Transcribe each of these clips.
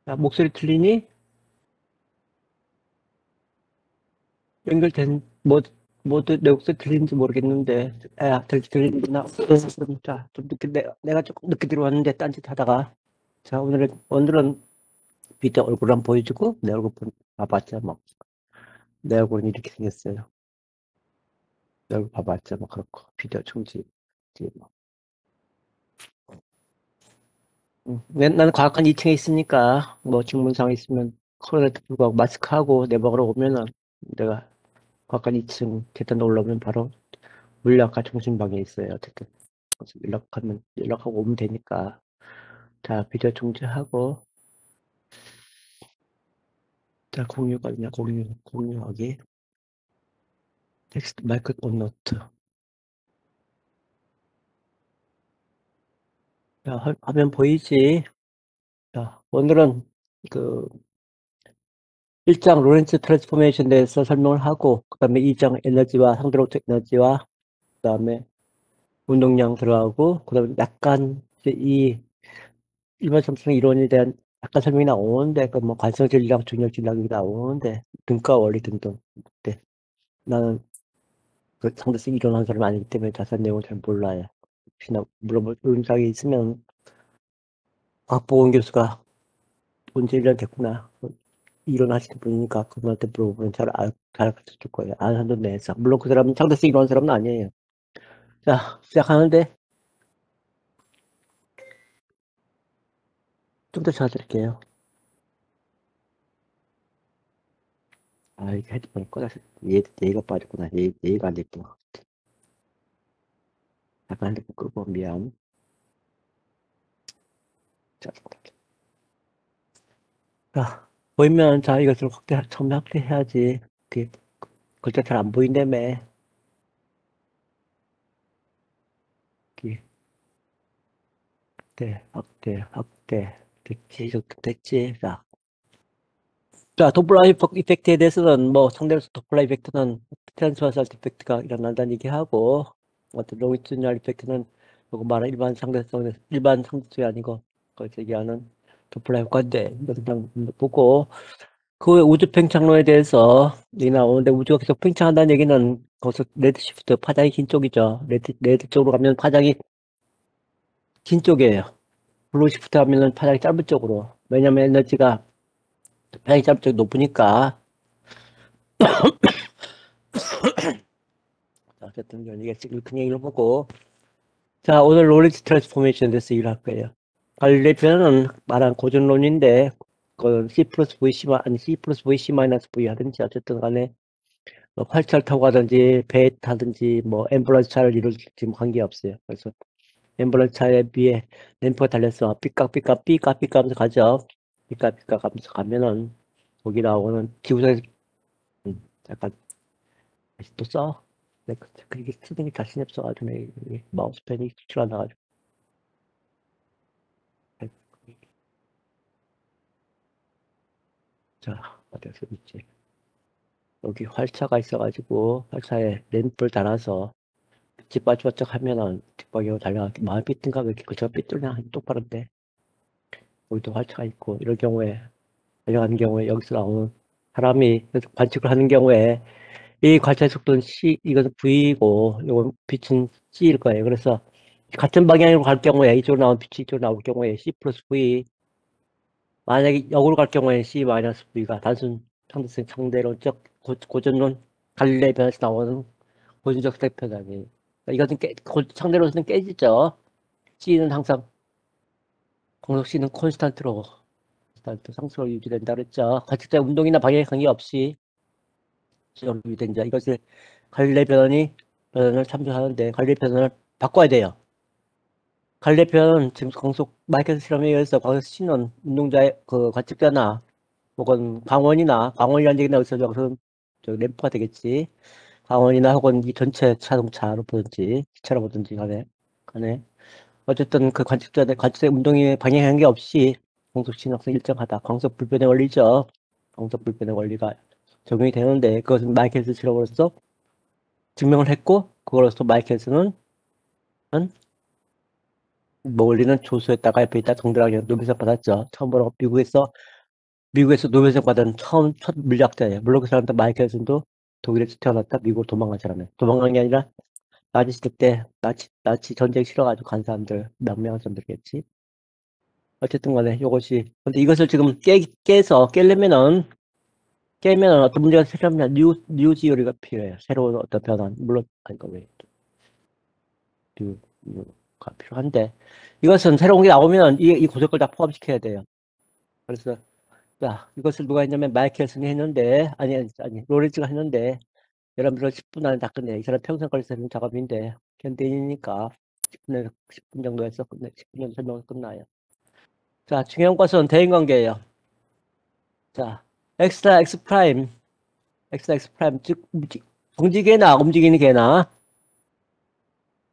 야, 목소리 들리니? 연결된, 내 목소리 들리는지 모르겠는데, 들리는구나. 자, 좀 늦게, 내가 조금 늦게 들어왔는데, 딴짓 하다가. 자, 오늘은 비디오 얼굴 한번 보여주고, 내 얼굴 봐봤자, 뭐. 내 얼굴은 이렇게 생겼어요. 내 얼굴 봐봤자, 뭐, 그렇고. 비디오 총지, 뭐. 나는 과학관 2층에 있으니까, 뭐, 증문사항 있으면, 코로나도 불구하고 마스크하고 내 먹으러 오면은, 내가 과학관 2층 계단 올라오면 바로 물리학과 정신방에 있어요. 어쨌든 그래서 연락하고 오면 되니까. 자, 비디오 중지하고. 자, 공유가 있냐? 공유하기. 텍스트 마이크 온노트. 자, 화면 보이지? 자, 오늘은 그 1장 로렌츠 트랜스포메이션에 대해서 설명을 하고, 그 다음에 2장 에너지와 상대로적 에너지와, 그 다음에 운동량 들어가고, 그 다음에 약간 이제 이 일반 삼성 이론에 대한 약간 설명이 나오는데, 그 뭐 관성 질량, 중력 질량이 나오는데, 등가 원리 등등. 네. 나는 그 상대성 이론하는 사람이 아니기 때문에 자세한 내용을 잘 몰라요. 혹시나 물어볼 의문사항이 있으면 박보건 교수가 언제 1년 됐구나. 이론하시는 분이니까 그분한테 물어보면 잘 가르쳐 줄 거예요. 아는 한도 내에서. 물론 그 사람은 상대성 이론하는 사람은 아니에요. 자, 시작하는데 좀 더 찾아드릴게요. 아, 이게 헤드폰을 꺼내서 얘가 빠졌구나. 얘가 안 됐구나. 잠깐 핸드폰 끄고 미안. 자, 보이면 자 이것을 처음에 확대해야지. 그 글자 잘 안 보인다며. 이렇게 확대. 됐지, 됐지. 자, 도플라 이펙트에 대해서는 뭐 상대로서 도플라 이펙트는 트랜스버설 이펙트가 일어난다는 얘기하고, 어떤 롱기튜디널 이펙트는 요거 말한 일반 상대성이 아니고 거기서 얘기하는 도플라 효과인데, 이거 그냥 보고, 그 후에 우주 팽창론에 대해서 얘기 나오는데, 우주가 계속 팽창한다는 얘기는 거기서 레드 시프트 파장이 긴 쪽이죠. 레드 쪽으로 가면 파장이 긴 쪽이에요. 블루 시프트 하면은 파장이 짧은 쪽으로. 왜냐면 에너지가 파장이 짧은 쪽이 높으니까. 자, 어쨌든 이게 그냥 읽어보고. 자, 오늘 노리지 트랜스포메이션에 대해서 얘기를 할 거예요. 갈릴레이 편은 말한 고전론인데, 그 C 플러스 V C, 아니 C 플러스 V C 마이너스 V 하든지 어쨌든 간에 뭐 활차를 타고 가든지 배 타든지 뭐 앰뷸런스 차를 이룰지 뭐 관계없어요. 그래서 앰뷸런스 차에 비해 램프가 달려서 삐깍 하면서 가죠. 삐깍 하면서 가면은 거기 나오는 지구상에서 약간 다시 또 써. 이게 쓰는 게 자신이 없어가지고 마우스펜이 줄 안 나가지고. 자, 어디서 있지? 여기 활차가 있어가지고 활차에 램프를 달아서 빛이 반짝반짝 하면은 뒷방향으로 달려가. 마을 삐뚤가 왜 이렇게 그저 삐뚤냐? 똑바른데. 여기도 활차가 있고 이럴 경우에 달려가는 경우에 여기서 나오는 사람이 관측을 하는 경우에 이 관찰 속도는 C, 이것은 V이고 이건 빛은 C일 거예요. 그래서 같은 방향으로 갈 경우에 이쪽으로 나온 빛이 이쪽으로 나올 경우에 C 플러스 V, 만약에 역으로 갈 경우에 C 마이너스 V가 단순 상대론적 고전론 갈릴레이 변에서 나오는 고전적 색변이에요. 이것은 상대론은 깨지죠. C는 항상 공속 C는 콘스탄트로 상수로 유지된다 그랬죠. 관측자 운동이나 방향에 관계없이 유지된다. 이것을 갈릴레이 변을 참조하는데 갈릴레이 변을 바꿔야 돼요. 갈릴레이 변은 지금 광속 마이클 실험에 의해서 광속 C는 운동자의 그 관측자나 혹은 광원이라는 얘기는 여기서 램프가 되겠지. 광원이나 혹은 이 전체 자동차로 보든지 기차로 보든지 간에 어쨌든 그 관측자의 운동에 방향에 관계없이 광속 신학성 일정하다. 광속 불변의 원리죠. 광속 불변의 원리가 적용이 되는데 그것은 마이켈스 실험으로서 증명을 했고, 그걸로서 마이켈스는 원리는 조수했다가 옆에 있다 동들하게 노벨상 받았죠. 처음으로 미국에서 미국에서 노벨상 받은 첫 물리학자예요. 물론 그 사람도 마이클 헬슨도 독일에서 태어났다 미국으로 도망간 사람이에요. 도망간 게 아니라 나치 시대 때 나치 전쟁 싫어가지고 간 사람들 몇 명한 사람들이겠지. 어쨌든 간에 이것이 근데 이것을 지금 깨려면은 어떤 문제가 생기면 뉴지오리가 필요해요. 새로운 어떤 변환. 물론 아니 왜 뉴가 필요한데 이것은 새로운 게 나오면 이 고정걸 다 포함시켜야 돼요. 그래서 자 이것을 누가 했냐면 마이클 헬슨이 했는데 아니 로렌츠가 했는데 여러분들 10분 안에 다 끝내. 이 사람 평생 걸려서 하는 작업인데 현대인이니까 10분 정도 해서 10분 정도 설명을 끝나요. 자 중요한 것은 대인관계예요. 자 x나 x 프라임 즉 정지계나 움직이는 개나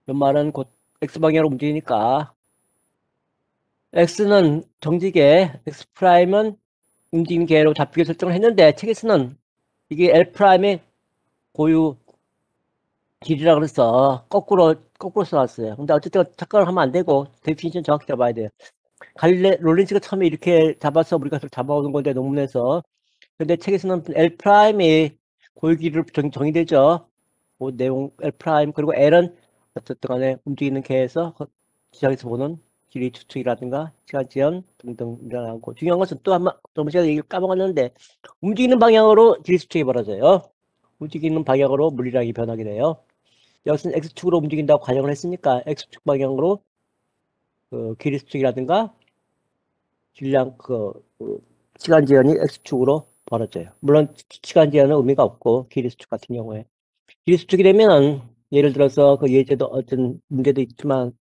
연말은 곧 x방향으로 움직이니까 x는 정지계 x 프라임은 움직이는 개로 잡히게 설정을 했는데 책에서는 이게 l 프라임의 고유 길이라 그래서 거꾸로 써놨어요. 근데 어쨌든 착각을 하면 안 되고 데피니션 정확히 잡아야 돼요. 롤린스가 처음에 이렇게 잡아서 우리가 잡아오는 건데 논문에서 근데 책에서는 L 프라임이 고유 길이로 정의되죠. 그 내용 L 프라임 그리고 L은 어쨌든 간에 움직이는 개에서 지상에서 보는 길이 추측이라든가 시간 지연 등등 일어나고 중요한 것은 또 한번 저번 시간에 얘기를 까먹었는데 움직이는 방향으로 길이 추측이 벌어져요. 움직이는 방향으로 물리량이 변하게 돼요. 여기서는 X축으로 움직인다고 가정을 했으니까 X축 방향으로 그 길이 수축이라든가 질량 시간 지연이 X축으로 벌어져요. 물론 시간 지연은 의미가 없고 길이 수축 같은 경우에 길이 수축이 되면은 예를 들어서 그 예제도 어떤 문제도 있지만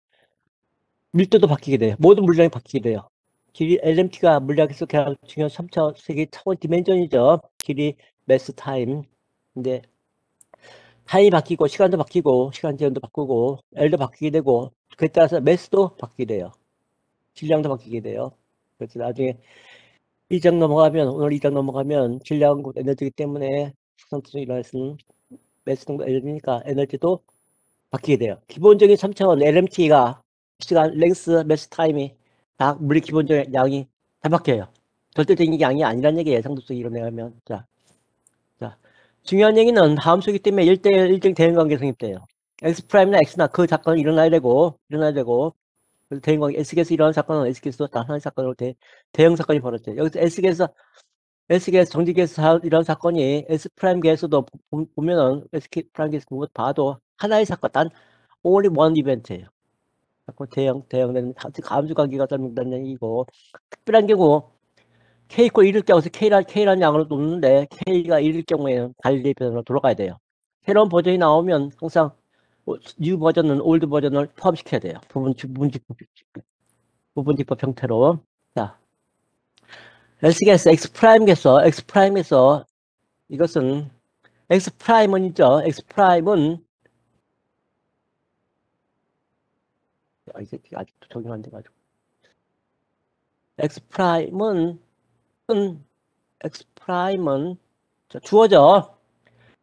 밀도도 바뀌게 돼요. 모든 물량이 바뀌게 돼요. 길이 LMT가 물리학에서 가장 중요한 3차 세계 차원 디멘전이죠. 길이 매스 타임. 근데 타임이 바뀌고 시간도 바뀌고 시간 지연도 바꾸고 L도 바뀌게 되고 그에 따라서 매스도 바뀌게 돼요. 질량도 바뀌게 돼요. 그래서 나중에 2장 넘어가면 오늘 2장 넘어가면 질량은 곧 에너지이기 때문에 상투성 일어나서는 매스도 에너지니까 에너지도 바뀌게 돼요. 기본적인 3차원 LMT가 시간, 랭스, 매스 타임이 다 물리 기본적인 양이 다 바뀌어요. 절대적인 양이 아니란 얘기예요. 상도성 이론에 면 자, 중요한 얘기는 다음수이기 때문에 1대1 1등 대응관계 성립돼요. X 프라임이나 X나 그 사건이 일어나야 되고 그래서 대응관계 S계에서 일어나는 사건은 S계에서 다 하나의 사건으로 대응 사건이 벌어져요. 여기서 S계에서 정지계에서 이런 사건이 S 프라임계에서도 보면은 S 프라임계에서 보면 봐도 하나의 사건 단 only one event예요. 대형되는 감수 관계가 설명된다는 얘기고 특별한 경우 K 꼴 1일 경우서 K라는 양으로 놓는데 K가 1일 경우에는 갈릴리 변으로 돌아가야 돼요. 새로운 버전이 나오면 항상 뉴 버전은 올드 버전을 포함시켜야 돼요. 부분집법 형태로. 자, S계에서 X 프라임에서 이것은 X 프라임은이죠. X 프라임은 이게 아직도 적용 안 돼가지고 X 프라임은 X 프라임은 주어져.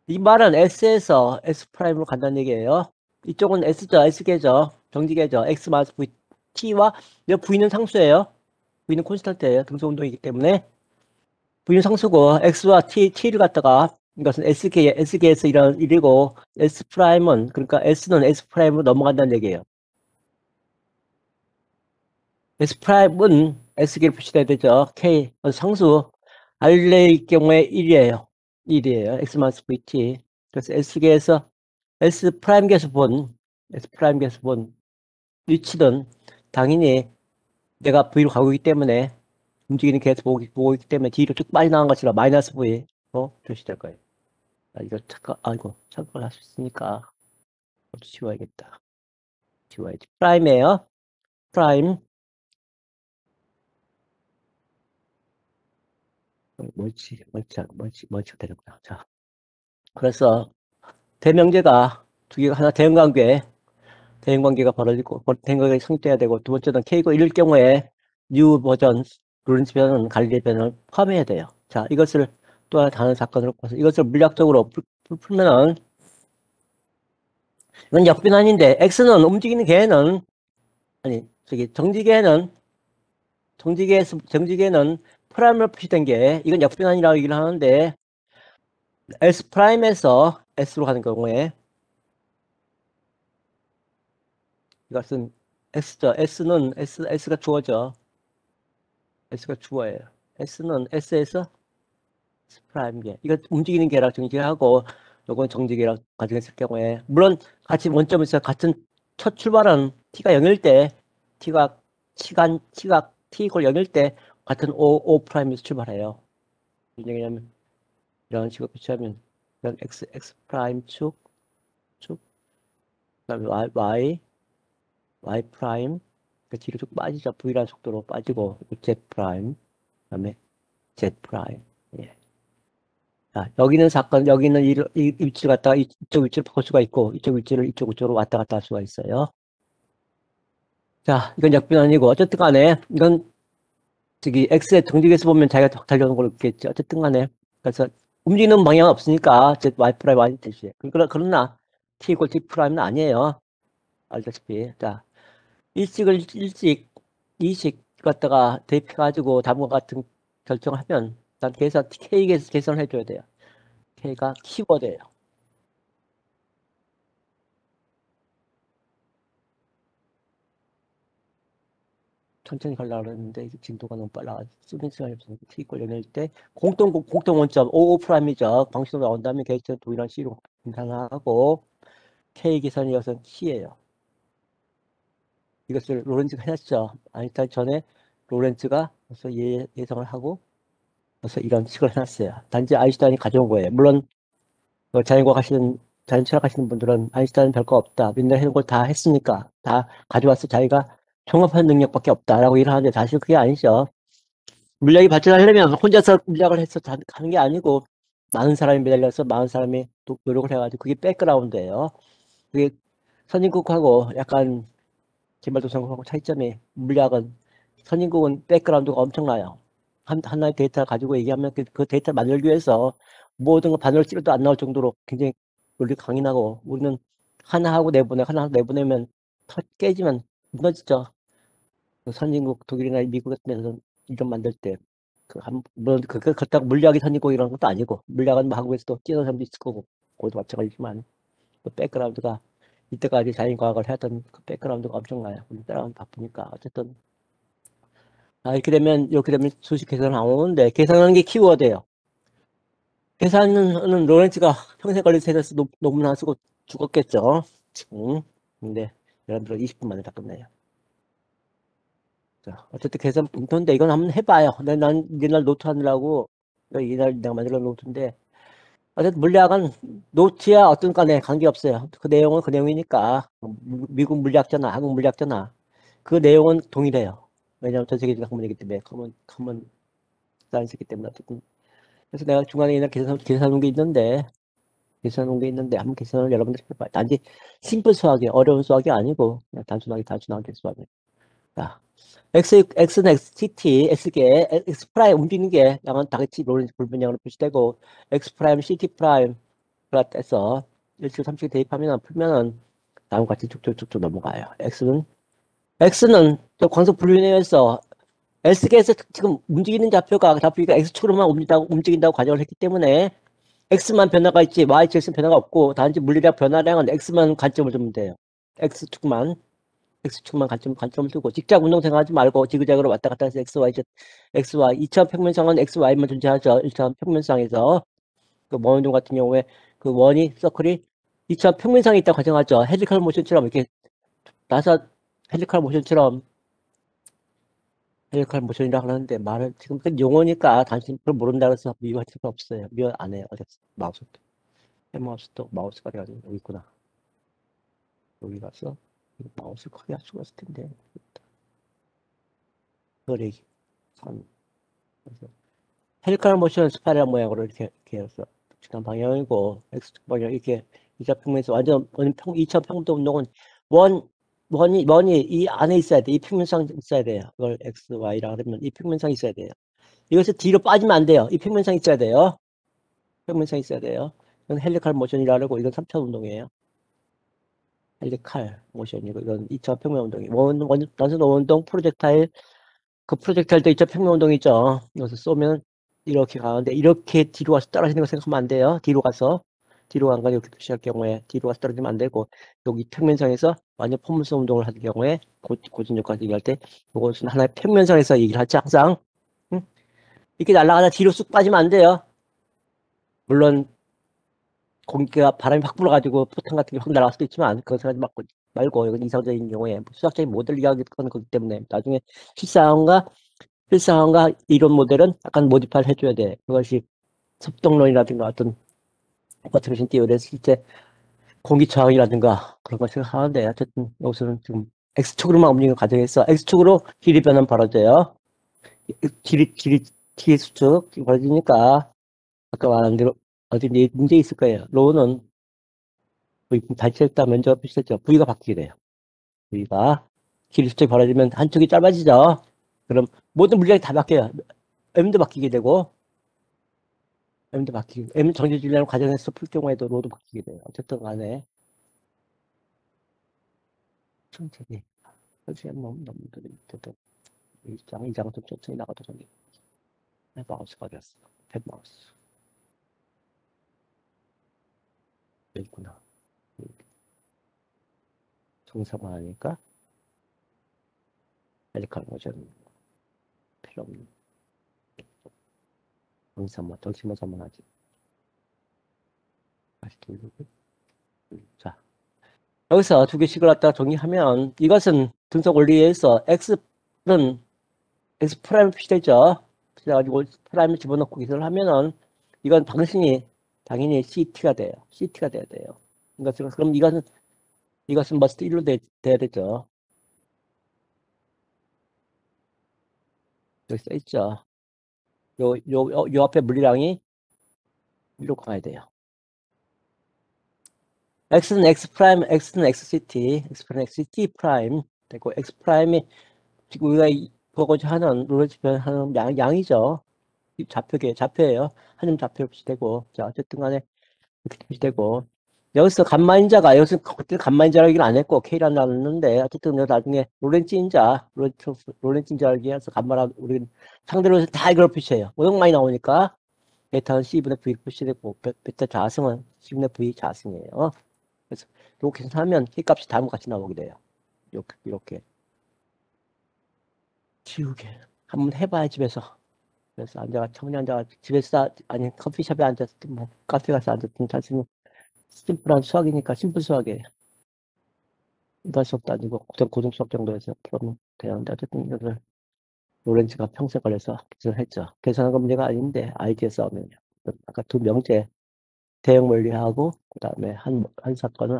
이 말은 S에서 S 프라임으로 간다는 얘기예요. 이쪽은 S죠. S계죠. 정지계죠. X 마이너스 V T와 V는 상수예요. V는 콘스턴트예요. 등소 운동이기 때문에 V는 상수고 X와 T를 갖다가 이것은 S계에서 이런 일이고 S 프라임은 그러니까 S는 S 프라임으로 넘어간다는 얘기예요. S 프라임은 S계를 표시해야 되죠. K 상수 R의 경우에 1이에요. X 마이너스 VT. 그래서 S계에서 S 프라임계에서 본 위치는 당연히 내가 V로 가고 있기 때문에 움직이는 계에서 보고 있기 때문에 뒤로 쭉 빠져나간 것처럼 마이너스 V로 표시될 거예요. 이거 착각을 할 수 있으니까 지워야겠다. 지워야지. 프라임이에요. 프라임. 멀치가 되는구나. 자, 그래서 대명제가 두 개가 하나 대응관계가 벌어지고 대응관계가 성립돼야 되고 두 번째는 K가 이럴 경우에 뉴 버전 루렌츠 변은 갈릴리 변을 포함해야 돼요. 자, 이것을 또 하나 다른 사건으로 봐서 이것을 물리학적으로 풀면은 이건 역변환인데 X는 움직이는 개는 정지계는 정지계는 프라임으로 표시된 게, 이건 역변환이라고 얘기를 하는데, S 프라임에서 S로 가는 경우에, 이것은 S죠. S가 주어죠. S가 주어예요. S는 S에서 S 프라임계. 이거 움직이는 계랑 정지계하고, 요건 정지계랑 가정했을 경우에, 물론 같이 원점에서 같은 첫 출발은 T가 0일 때, T가 시각 T 이퀄 0일 때, 같은 O 프라임에서 출발해요. 왜냐면, 이런 식으로 표시하면, 이런 X 프라임 축, 그다음에 Y 프라임, 그 뒤로 쭉 빠지죠. V라는 속도로 빠지고, Z 프라임, 그다음에 Z 프라임. 예. 자, 여기는 여기는 이 위치를 갖다가 이쪽 위치를 바꿀 수가 있고, 이쪽 위치를 이쪽으로 왔다 갔다 할 수가 있어요. 자, 이건 역변환이고, 어쨌든 간에, 이건 저기 X의 정직에서 보면 자기가 달려오는 걸로 있겠죠. 어쨌든 간에. 그래서 움직이는 방향은 없으니까, Z Y 프라임 Y 대시에. 그러나, T 이퀄 T 프라임은 아니에요. 알다시피. 자, 이식 갖다가 대입해가지고 다음과 같은 결정하면 일단 K 계산을 해줘야 돼요. K가 키워드예요. 천천히 가려고 했는데 이게 진도가 너무 빨라가지고 쓰는 시간이 없어서 T 걸려낼 때 공통 원점 55 프라임이죠. 방식으로 나온 다음에 계획전 동일한 C로 계산하고 K 계산이 여기서 T예요. 이것을 로렌츠가 해놨죠. 아인슈타인 전에 로렌츠가 그래서 예상을 하고 그래서 이런 식으로 해놨어요. 단지 아인슈타인이 가져온 거예요. 물론 자연 철학하시는 분들은 아인슈타인 별거 없다. 맨날 해놓은 걸 다 했으니까 다 가져와서 자기가 종합하는 능력밖에 없다라고 일을 하는데 사실 그게 아니죠. 물리학이 발전하려면 혼자서 물리학을 해서 하는 게 아니고 많은 사람이 매달려서 많은 사람이 또 노력을 해가지고 그게 백그라운드예요. 그게 선진국하고 약간 개발도상국하고 차이점이 물리학은 선진국은 백그라운드가 엄청나요. 하나의 데이터 가지고 얘기하면 그 데이터를 만들기 위해서 모든 거 바늘 찔러도 안 나올 정도로 굉장히 논리 강인하고 우리는 하나 하고 내보내면 깨지면 무너지죠. 그 선진국 독일이나 미국 같은 데서는 이런 만들 때 물론 그렇다고 물리학이 선진국 이런 것도 아니고 물리학은 뭐 한국에서도 뛰어난 사람도 있을 거고 거기도 마찬가지지만 그 백그라운드가 이때까지 자연과학을 해왔던 그 백그라운드가 엄청나요. 우리 따라가면 바쁘니까 어쨌든 이렇게 되면 수식 계산 나오는데 계산하는 게 키워드예요. 계산은 로렌츠가 평생 걸려서 해서 논문 하나 쓰고 죽었겠죠. 근데 여러분들 20분 만에 다 끝내요. 자, 어쨌든 계산 공통인데 이건 한번 해봐요. 난 옛날 노트 하느라고 옛날 내가 만들어 노트인데 어쨌든 물리학은 노트야 어떤 간에 관계없어요. 그 내용은 그 내용이니까 미국 물리학자나 한국 물리학자나 그 내용은 동일해요. 왜냐하면 전 세계적인 학문이기 때문에 커먼 사이언스이기 때문에 어쨌든 그래서 내가 중간에 옛날 계산한 게 있는데 한번 계산을 여러분들 해봐요. 단지 심플 수학이 어려운 수학이 아니고 그냥 단순하게 수학이에요. 자, X는 XCT, X계, X 프라임 움직이는 게 양은 다같이 로렌츠 불분량으로 표시되고 X 프라임, CT 프라임 플랫에서 1치 3치 대입하면 풀면은 다음과 같이 쭉쭉쭉쭉 넘어가요. X는 저 광속 불륜에서 S계에서 지금 움직이는 좌표가 X축으로만 움직인다고 가정을 했기 때문에 X만 변화가 있지 Y축에서는 변화가 없고 단지 물리력 변화량은 X만 관점을 두면 돼요. X축만. X축만 관점을 두고 직접 운동 생각하지 말고 지그재그로 왔다 갔다 해서 XY 2차 평면상은 XY만 존재하죠. 1차 평면상에서 그 원운동 같은 경우에 그 서클이 2차 평면상에 있다고 가정하죠. 헬리칼 모션처럼 이렇게 나사 헬리칼 모션처럼 헬리칼 모션이라고 하는데 말은 지금 그 용어니까 당신 그걸 모른다 그래서 미워할 필요 없어요. 미워 안 해요. 어제 마우스가 돼가지고 여기 있구나. 여기 가서 마우스 크게 할 수가 있을 텐데 그걸 얘기 헬리칼 모션 스파이럴 모양으로 이렇게 해서 지난 방향이고 X 방향 이렇게 이차 평면에서 완전 2차 평도 운동은 원이 이 안에 있어야 돼. 이 평면상 있어야 돼요. 그걸 X, Y라 그러면 이 평면상 있어야 돼요. 이것을 뒤로 빠지면 안 돼요. 이 평면상 있어야 돼요. 평면상 있어야 돼요. 이건 헬리칼 모션이라 그러고 이건 3차 운동이에요. 헬리칼 모션이고 이건 2차 평면 운동이에요. 단순 운동 프로젝타일 그 프로젝트 할 때 있죠. 평면운동 있죠. 여기서 쏘면 이렇게 가는데 이렇게 뒤로 가서 떨어지는 거 생각하면 안 돼요. 뒤로 간 거 이렇게 표시할 경우에 뒤로 가서 떨어지면 안 되고 여기 평면상에서 완전 포물선 운동을 하는 경우에 고진력까지 얘기할 때 이것은 하나의 평면상에서 얘기를 하죠. 항상 응? 이렇게 날아가다 뒤로 쑥 빠지면 안 돼요. 물론 공기가 바람이 확 불어가지고 포탄 같은 게 확 날아갈 수도 있지만 그건 생각하지 말고 이건 이상적인 경우에 수학적인 모델링 하기 때문에 나중에 실상과 이론 모델은 약간 모디파이를 해줘야 돼. 그것이 섭동론이라든가 어떤 버트레이션 띠어리에 실제 공기 저항이라든가 그런 걸 생각하는데 어쨌든 여기서는 지금 X축으로만 움직이는 과정에서 X축으로 길이 변화는 벌어져요. T의 수축 벌어지니까 아까 말한 대로 어디 문제 있을 거예요. 로우는 단체했다 면적 비슷했죠. V가 바뀌게 돼요. V가 길이 수축이 벌어지면 한쪽이 짧아지죠. 그럼 모든 물량이 다 바뀌어요. M도 바뀌게 되고 M도 바뀌고, M 정제질량 과정에서 풀 경우에도 로도 바뀌게 돼요. 어쨌든 간에, 천천히. 선생님 너무 또, 이장 좀 천천히 나가도 저기, 마우스가 어디갔어? 펜마우스. 여기 있구나. 정사만 하니까, 헬리칼 모션 필요 없는. 정사만 하지. 다시 돌리고. 자, 여기서 두 개씩을 갖다 정리하면, 이것은 분석 원리에서 X는 X 프라임 표시되죠. 그래가지고 프라임을 집어넣고 기술을 하면은 이건 당연히 CT가 돼요. CT가 돼야 돼요. 그럼 이것은 must 1로 돼야 되죠. 여기 써 있죠. 요 앞에 물리량이 1로 가야 돼요. X는 X 프라임, X는 XCT, X 프라임, XCT 프라임 되고 X 프라임이 지금 우리가 보고자 하는 룰을 하는 양이죠. 좌표예요. 한 점 좌표 표시되고 자 어쨌든 간에 이렇게 표시되고 여기서 감마인자가 여기서 그때 감마인자라고 얘기를 안 했고 K라는 나눴는데 어쨌든 나중에 로렌츠인자라고 해서 감마라 우리 상대로 다 이걸 표시해요. 워낙 많이 나오니까 베타는 C분의 V 표시되고 베타 자승은 C분의 V 자승이에요. 그래서 이렇게 계산하면 K 값이 다음과 같이 나오게 돼요. 이렇게 지우개 한번 해봐야 집에서. 그래서 청에 앉아가 집에서 아니 커피숍에 앉았든 뭐 카페 가서 앉았든 사실은 심플한 수학이니까 심플 수학이에요. 일반 수업도 아니고 고등 수업 정도에서 풀면 되는데 어쨌든 이걸 로렌츠가 평생 걸려서 계산했죠. 계산한 건 문제가 아닌데 아이디어 싸움이에요. 아까 두 명제 대형 원리하고 그다음에 한 사건은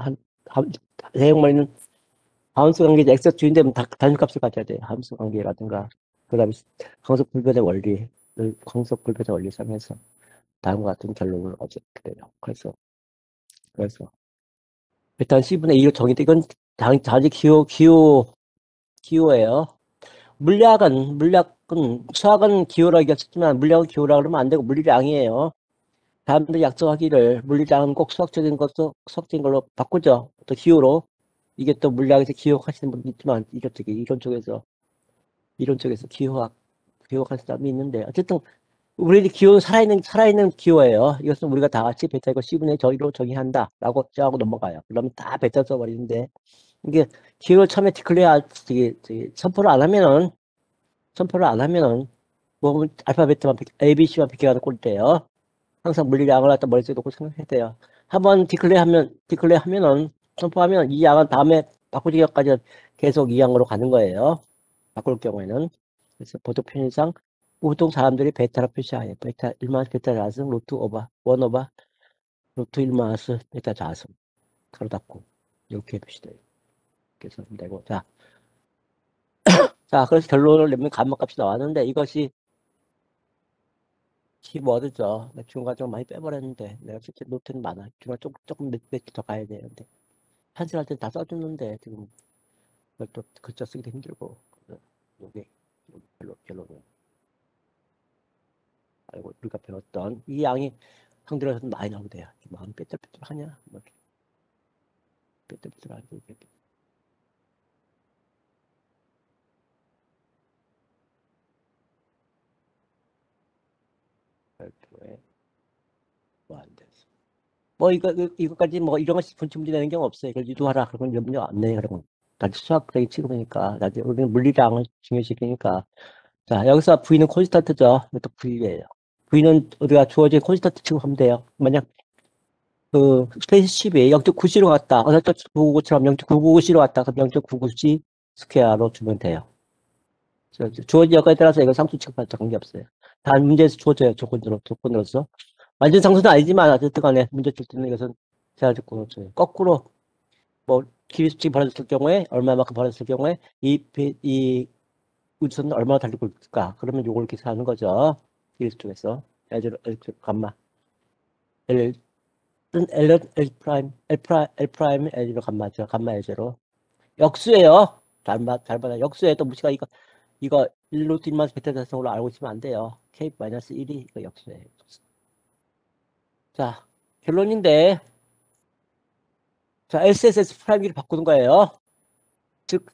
대형 원리는 함수 관계 x 주인되면 단위값을 가져야 돼요. 함수 관계라든가 그다음에 광속 불변의 원리 상에서 다음과 같은 결론을 얻게 돼요. 그래서 일단 C분의 2로 정의돼 이건 단지 기호예요. 물리학은 수학은 기호라고 얘기했지만 물리학은 기호라고 그러면 안 되고 물리량이에요. 사람들이 약속하기를 물리량은 꼭 수학적인 걸로 바꾸죠. 또 기호로. 이게 또 물리학에서 기호하시는 분도 있지만 이론 쪽에서 기호하는 사람이 있는데 어쨌든 우리 기호는 살아있는 기호예요. 이것은 우리가 다 같이 베타이고 C분의 저희로 정의한다라고 정하고 넘어가요. 그러면 다 베타 써버리는데 이게 기호를 처음에 선포를 안 하면은 뭐 알파벳만 A, B, C만 비켜가는 꼴대요. 항상 물리량을 갖다 머릿속에 놓고 생각해야 돼요. 한번 디클레어하면은 선포하면 이 양은 다음에 바꾸기 전까지 계속 이 양으로 가는 거예요. 바꿀 경우에는. 그래서 보통 편의상 보통 사람들이 베타로 표시해요. 베타 1마스 베타 자승 루트 오버 1 오버 루트 1마스 베타 자승 가로 닫고 이렇게 표시돼요. 그래서 되고 자 그래서 결론을 내면 감마값이 나왔는데 이것이 키워드죠. 중간 좀 많이 빼버렸는데 내가 실제 노트는 많아. 중간 조금 몇더 가야 되는데 편집할 땐 다 써줬는데 지금 그걸 또 글자 쓰기도 힘들고 요게 결론은 알고 우리가 배웠던 이 양이 상대로 해서 많이 나오게 돼요. 마음 삐뚤삐뚤하냐? 뭐 삐뚤삐뚤하지. 별표에 무한대수. 뭐 이거까지 뭐 이런 거 분치 문제 내는 경우 없어요. 이걸 유도하라 그러면 문제 안 내. 그러면 단지 수학적인 취급이니까 나중에 우리는 물리량을 중요시키니까. 자, 여기서 V는 콘스턴트죠. 이것도 V예요. V는 우리가 주어진 콘스턴트 취급하면 돼요. 만약 그 스페이스십이 0.9C로 갔다. 어느 쪽 999처럼 0.999C로 갔다. 그럼 0.999C 스퀘어로 주면 돼요. 주어진 여건에 따라서 이거 상수 취급할 관계 없어요. 단 문제에서 주어져요. 조건으로서. 완전 상수는 아니지만 어쨌든 간에 문제 줄 때는 이것은 제한 조건으로 줘요. 거꾸로 뭐 기립수칙이 벌어졌을 경우에 얼마만큼 벌어졌을 경우에 이 우주선은 얼마나 달리고 있을까? 그러면 요걸 계산하는 거죠. 기립수 쪽에서 L 감마 L L 프라임 L 프라임 L로 감마죠. 감마 L제로 역수예요. 잘 받아. 역수에 또 무시가 이거 1루트 1마스 베타 대성으로 알고 있으면 안 돼요. K-1이 이거 역수예요. 자, 결론인데 자, SSS 프라임기를 바꾸는 거예요. 즉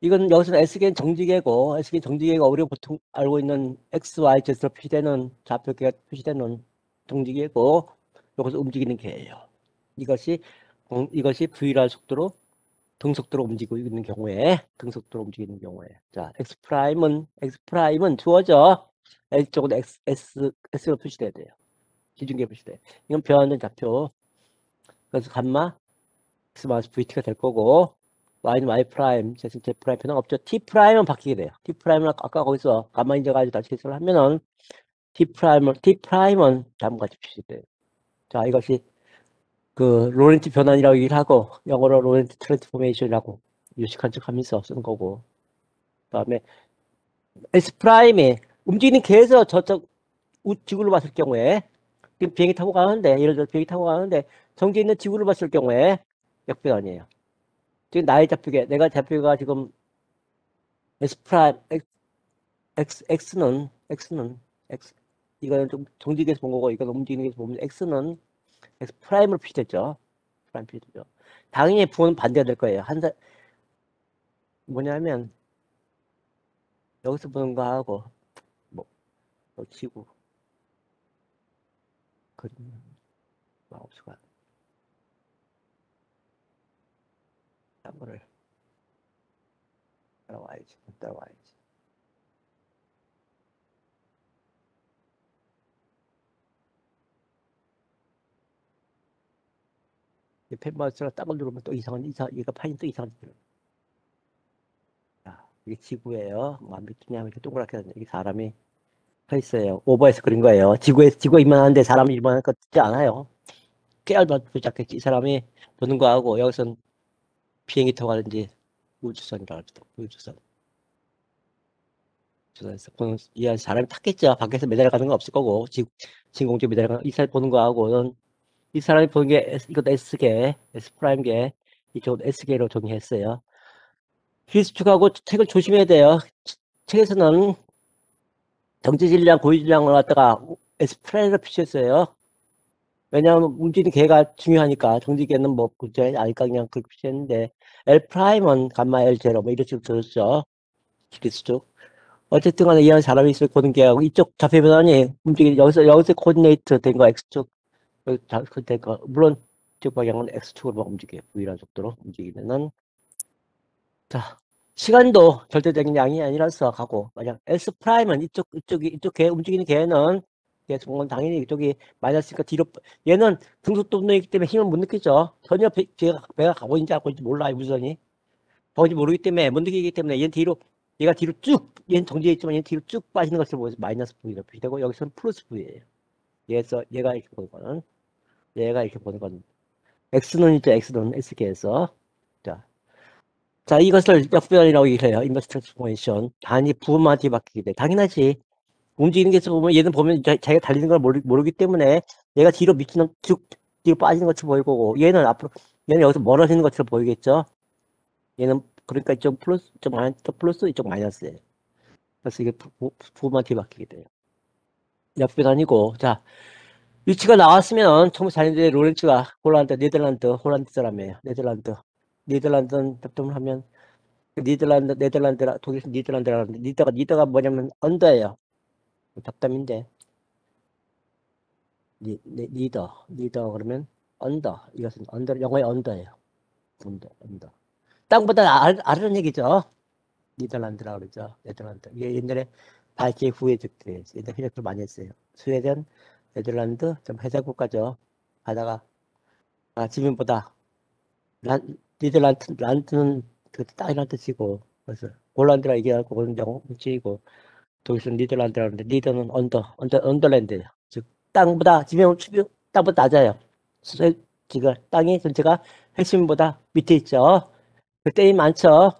이건 여기서는 S계는 정지계고 정지계가 우리가 보통 알고 있는 X, Y, Z로 표시되는 좌표계가 표시되는 정지계고 여기서 움직이는 계예요. 이것이 V라는 속도로 등속도로 움직이고 있는 경우에 자 X 프라임은 주어져 L쪽으로 S로 표시돼야 돼요. 기준계 표시돼. 이건 변환된 좌표. 그래서 감마 X 마이너스 VT가 될 거고 Y는 Y 프라임, Z 프라임 변화 없죠. T 프라임은 바뀌게 돼요. T 프라임은 아까 거기서 가만히 앉아가지고 다시 계산을 하면은 T 프라임은 다음과 같이 표시돼요. 자, 이것이 그 로렌트 변환이라고 얘기를 하고 영어로 로렌트 트랜스포메이션이라고 유식한 척하면서 쓰는 거고. 그다음에 S 프라임이 움직이는 계에서 저쪽 지구를 봤을 경우에 지금 비행기 타고 가는데 예를 들어 비행기 타고 가는데 정지해 있는 지구를 봤을 경우에 역변환이에요. 지금 나의 좌표계 내가 좌표가 지금 S 프라임 X는 X 이거는 좀 정지계에서 본 거고 이건 움직이는 게서 보면 X는 X 프라임으로 표시됐죠. 프라임 표시되죠. 당연히 부호는 반대가 될 거예요. 뭐냐면 여기서 보는 거하고 뭐 지구 그림 마우스가 딴 거를 따라와야지. 펜 마우스가 딴 걸 누르면 또 얘가 파인 또 이상한 짓. 자, 이게 지구예요. 완벽히냐면 이렇게 동그랗게 이게 사람이 서 있어요. 오버해서 그린 거예요. 지구가 이만한데 사람이 이만한 거 듣지 않아요. 깨알만 작겠지. 이 사람이 보는 거하고 여기선 비행기 타고 가는지 우주선이라고 합니다. 우주선에서 보는 이 사람이 탔겠죠. 밖에서 매달려 가는 건 없을 거고 진공지 매달려 가는 이 사람이 보는 거하고는 이 사람이 보는 게 이것도 S계, S 프라임계 이쪽은 S계로 정의했어요. 필수축하고 책을 조심해야 돼요. 책에서는 정지질량, 고유질량을 갖다가 S 프라임으로 표시했어요. 왜냐하면 움직이는 개가 중요하니까 정지계는 뭐 굳이 아니까 그냥 그렇게 표시했는데 L 프라임은 감마 L 제로 뭐 이런 식으로 들었죠. 기리수축. 어쨌든 간에 이 안에 사람이 있을 보는 게하고 이쪽 좌표 변환이 움직이는 여기서 코디네이트 된 거 X축 된 거 물론 이쪽 방향은 X축으로 막 움직여요. V라는 속도로 움직이면은 자 시간도 절대적인 양이 아니라서 가고 만약 S 프라임은 이쪽 개 움직이는 개는 계속 당연히 이쪽이 마이너스니까 뒤로 얘는 등속도 없기 때문에 힘을 못 느끼죠. 전혀 배가 가고 있는지 안 가고 있는지 몰라요. 무선이 뭔지 모르기 때문에 못 느끼기 때문에 얘가 뒤로 쭉 얘는 정지해 있지만 얘는 뒤로 쭉 빠지는 것을 보여서 마이너스 V로 표시되고 여기서는 플러스 V예요. 얘가 이렇게 보는 거는 얘가 이렇게 보는 건 X는 이제 X는 S계에서 자, 이것을 역변이라고 얘기해요. 인버스 트랜스포메이션. 단위 부분만 뒤바뀌게 돼. 당연하지. 움직이는 게 보면 얘는 보면 자기가 달리는 걸 모르기 때문에 얘가 뒤로 미치는 쭉 뒤로 빠지는 것처럼 보일 거고 얘는 여기서 멀어지는 것처럼 보이겠죠. 얘는 그러니까 이쪽 플러스 이쪽 마이너스예요. 그래서 이게 부분만 뒤바뀌게 돼요. 역변 아니고 자 위치가 나왔으면 1904년도에 로렌츠가 홀란드 사람이에요. 네덜란드는 답변을 하면 네덜란드라, 독일 니더란드라는데, 니더가 뭐냐면, 언더예요. 잡담인데. 리더 그러면 언더. 이것은 언더, 영어의 언더예요. 언더. 땅보다 아래는 얘기죠. 니덜란드라고 그러죠. 네덜란드. 이게 옛날에 발기 후예족들이에요. 옛날 해적들 많이 했어요. 스웨덴, 네덜란드, 좀 해적국가죠. 바다가 지면보다 니덜란드는 그 땅이라는 뜻이고, 그래서 홀란드라 얘기하고 그건 영어 문제이고, 독일은 니덜란드라고 하는데 니더는 언더랜드예요. 즉 땅보다 땅보다 낮아요. 지금 땅이 전체가 핵심보다 밑에 있죠. 그 때이 많죠.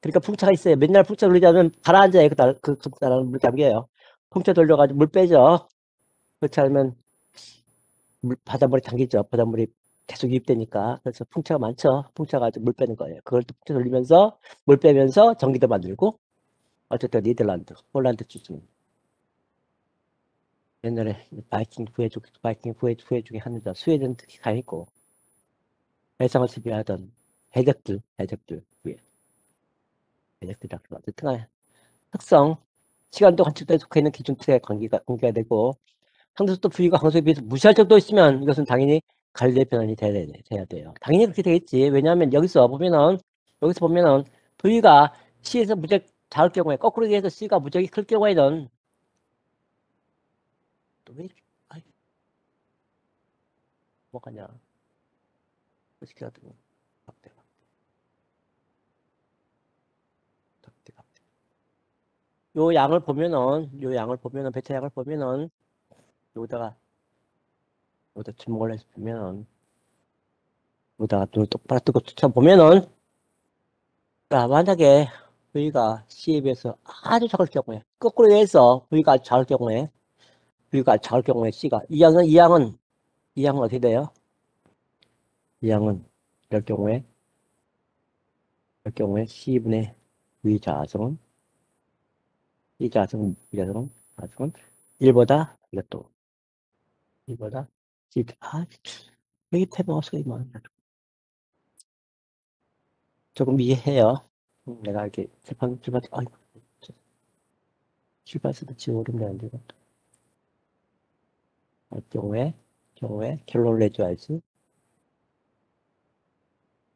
그러니까 풍차가 있어요. 맨날 풍차 돌리지 않으면 가라앉아요. 그 사람은 물 잠겨요. 풍차 돌려가지고 물 빼죠. 그렇지 않으면 바닷물이 잠기죠. 바닷물이 계속 유입되니까. 그래서 풍차가 많죠. 풍차가 물 빼는 거예요. 그걸 또 풍차 돌리면서 물 빼면서 전기도 만들고. 어쨌든 니덜란드, 홀란드 출신. 옛날에 바이킹 후예족 중에 하나죠. 스웨덴 특히 강했고 해상을 지배하던 해적들 후예 해적들이라고 그러죠. 어쨌든 특성, 시간도 관측도에 속해 있는 기준 틀에 관계가 되고 상대속도 부위가 강수에 비해서 무시할 정도 있으면 이것은 당연히 관리의 변환이 돼야 돼요. 당연히 그렇게 되겠지. 왜냐하면 여기서 보면은 부위가 C에서 무지하게 작을 경우에 거꾸로 해서 C가 무지하게 클 경우에는 또왜 이렇게 뭐가냐 시켜가지고 각대. 요 양을 보면은 베타 양을 보면은 여기다가 주목을 해서 보면은 여기다가 눈을 똑바로 뜨고 쫓아보면은 자, 만약에 V가 C에 비해서 아주 작을 경우에 거꾸로 해서 V가 아주 작을 경우에 C가 이 양은 어떻게 돼요? 이 양은 이럴 경우에 C분의 V 자성은 1보다 C 여기 태봉 소리만 조금 이해해요. 내가 이렇게 출발서도 지금 어렵네 안 되고 경우에 결론을 내줘야지.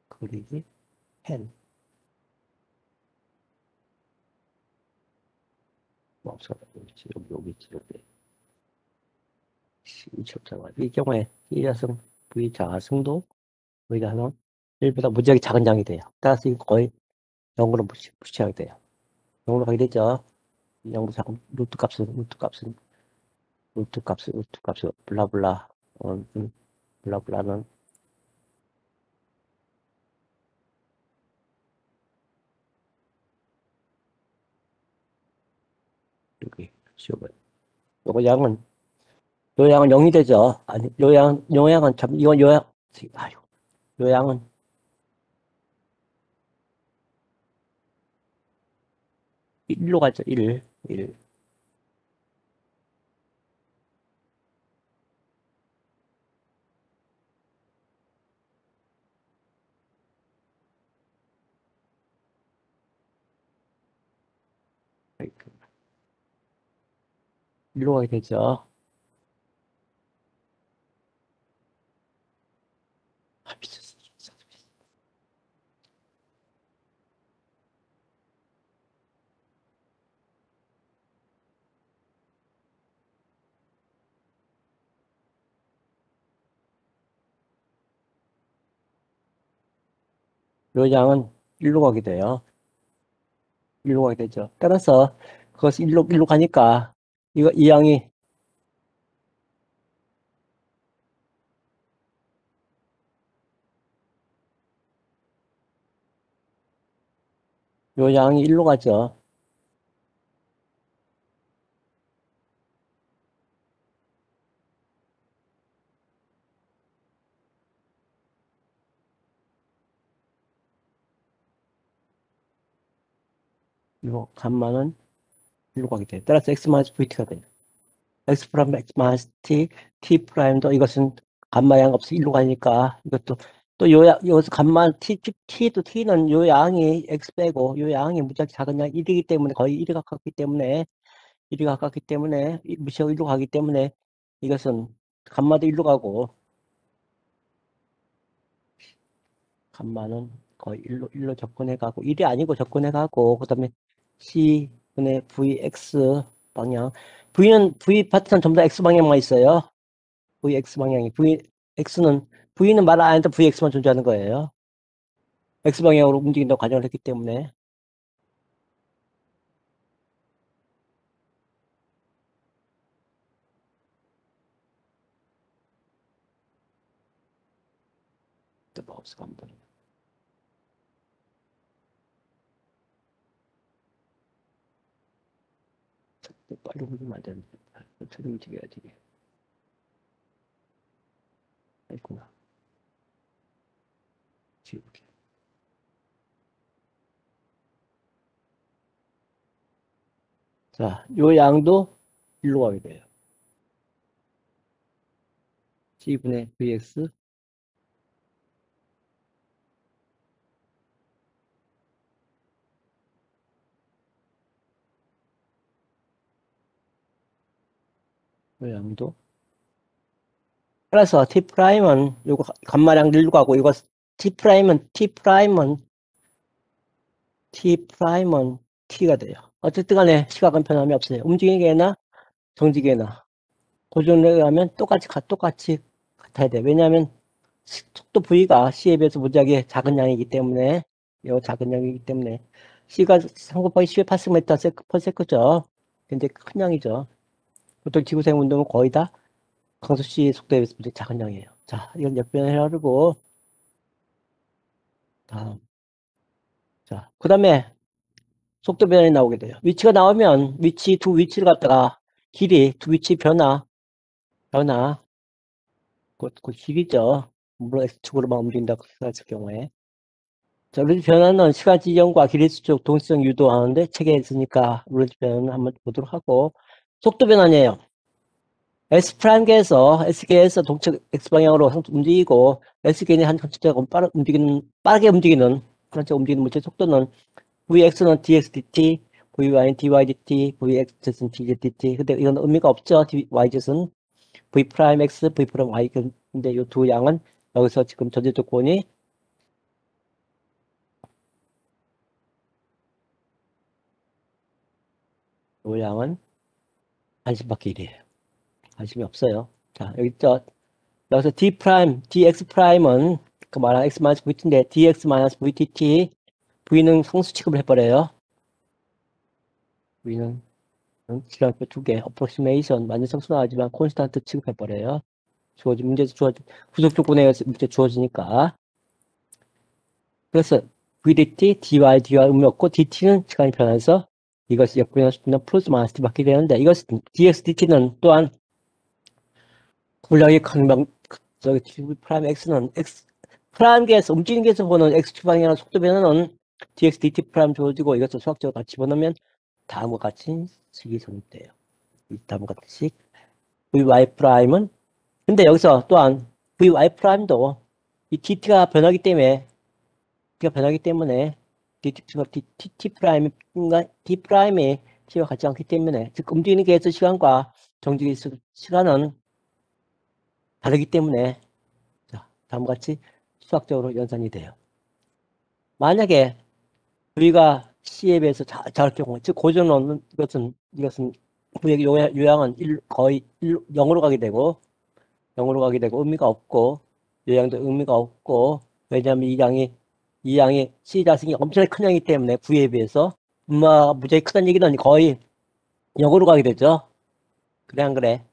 그리기 펜 뭐 없어 여기 이 경우에 V 자승도 V자는 1보다 무지하게 작은 양이 돼요. 따라서 이거 거의 0으로 무시하게 돼요. 0으로 가게 되죠. 0으로 작은 루트 값을 블라블라 블라블라는 여기 시험을 요거 요 양은 0이 되죠. 아니 요 양은 참 이건 요 양은 1로 가죠. 1 1로 가게 되죠. 미쳤어. 요 양은 1로 가게 돼요. 1로 가게 되죠. 따라서 그것이 1로 가니까 이 양이 요 양이 1로 가죠. 요 감마는 1로 가게 돼요. 따라서 x-vt가 돼요. x 프라임 t 프라임도 이것은 감마양 없이 1로 가니까 이것도 또 여기서 감마 t는 요 양이 x 빼고 요 양이 무지하게 작은 양 1이기 때문에 거의 1이 가깝기 때문에 무시하고 1로 가기 때문에 이것은 감마도 1로 가고, 감마는 거의 1로 접근해 가고, 1이 아니고 접근해 가고, 그 다음에 C분의 Vx 방향. V 파트는 전부 다 X 방향만 있어요. Vx 방향이. V는 말 안 해도 Vx만 존재하는 거예요. X 방향으로 움직인다고 가정을 했기 때문에. 또 뭐 없을까 한번. 빨리 움직이면 안 되는데. 천천히 움직여야지. 아이구나. 지울게. 자, 요 양도 1로 가게 돼요. C분의 Vx. 요 양도. 따라서 T'은 요거 감마량 1로 가고, 이거 T'은 T가 돼요. 어쨌든 간에 시각은 변함이 없어요. 움직이게나 정지게나. 고정에 의하면 똑같이 같아야 돼. 왜냐하면 속도 V가 C에 비해서 무지하게 작은 양이기 때문에, 요 작은 양이기 때문에, C가 3 곱하기 10의 파스미터 per 세크죠. 굉장히 큰 양이죠. 보통 지구생 운동은 거의 다 강수 C 속도에 비해서 무지 작은 양이에요. 자, 이건 역변을 해가지고, 다음. 자, 그 다음에 속도 변환이 나오게 돼요. 위치가 나오면 두 위치를 갖다가 두 위치 변화, 그 길이죠. 물론 X축으로만 움직인다고 생각했을 경우에. 자, 루지 변화는 시간 지정과 길이 수축, 동시성 유도하는데 책에 있으니까 루지 변화는 한번 보도록 하고, 속도 변환이에요. S계에서 동측 X방향으로 움직이고, S계의 한 전체적으로 빠르게 움직이는, 전체 움직이는 물체 속도는 Vx는 dx dt, Vy는 dy dt, Vx는 dz dt. 근데 이건 의미가 없죠. yz는 V 프라임 x, V 프라임 y. 근데 이 두 양은 여기서 지금 전제 조건이 이 양은 관심 받기 1이에요. 관심이 없어요. 자, 여기 여기서 dx 프라임은 그 말한 x-vt인데 dx-vtt, v는 상수 취급을 해버려요. v는 시간표 2개, approximation, 완전 상수 나오지만 콘스탄트 취급해버려요. 후속 조건에 의해서 문제 주어지니까. 그래서 vdt, dy 의미 없고, dt는 시간이 변해서 이것이 역변할 수 있는 플러스 마이너스 받게 되는데, dx, dt는 또한 분량이 TV 프라임 x는 프라임계에서 움직이는 게에서 보는 x축 방향의 속도 변화는 dx, dt 프라임 주어지고, 이것을 수학적으로 같이 집어넣으면 다음과 같이 식이 성립돼요. 다음과 같은 식. vy 프라임은, 근데 여기서 또한 vy 프라임도 이 dt가 변하기 때문에 t 프라임인가 d 프라임이 t와 같지 않기 때문에, 즉 움직이는 게에서 시간과 정직의 시간은 다르기 때문에, 자, 다음과 같이 수학적으로 연산이 돼요. 만약에 V가 C에 비해서 작을 경우, 즉 고전은 이것은 요양은 거의 0으로 가게 되고, 의미가 없고, 요양도 의미가 없고, 왜냐하면 이 양이 C 자승이 엄청나게 큰 양이기 때문에 V에 비해서 무지하게 크다는 얘기는 거의 0으로 가게 되죠. 그래 안 그래?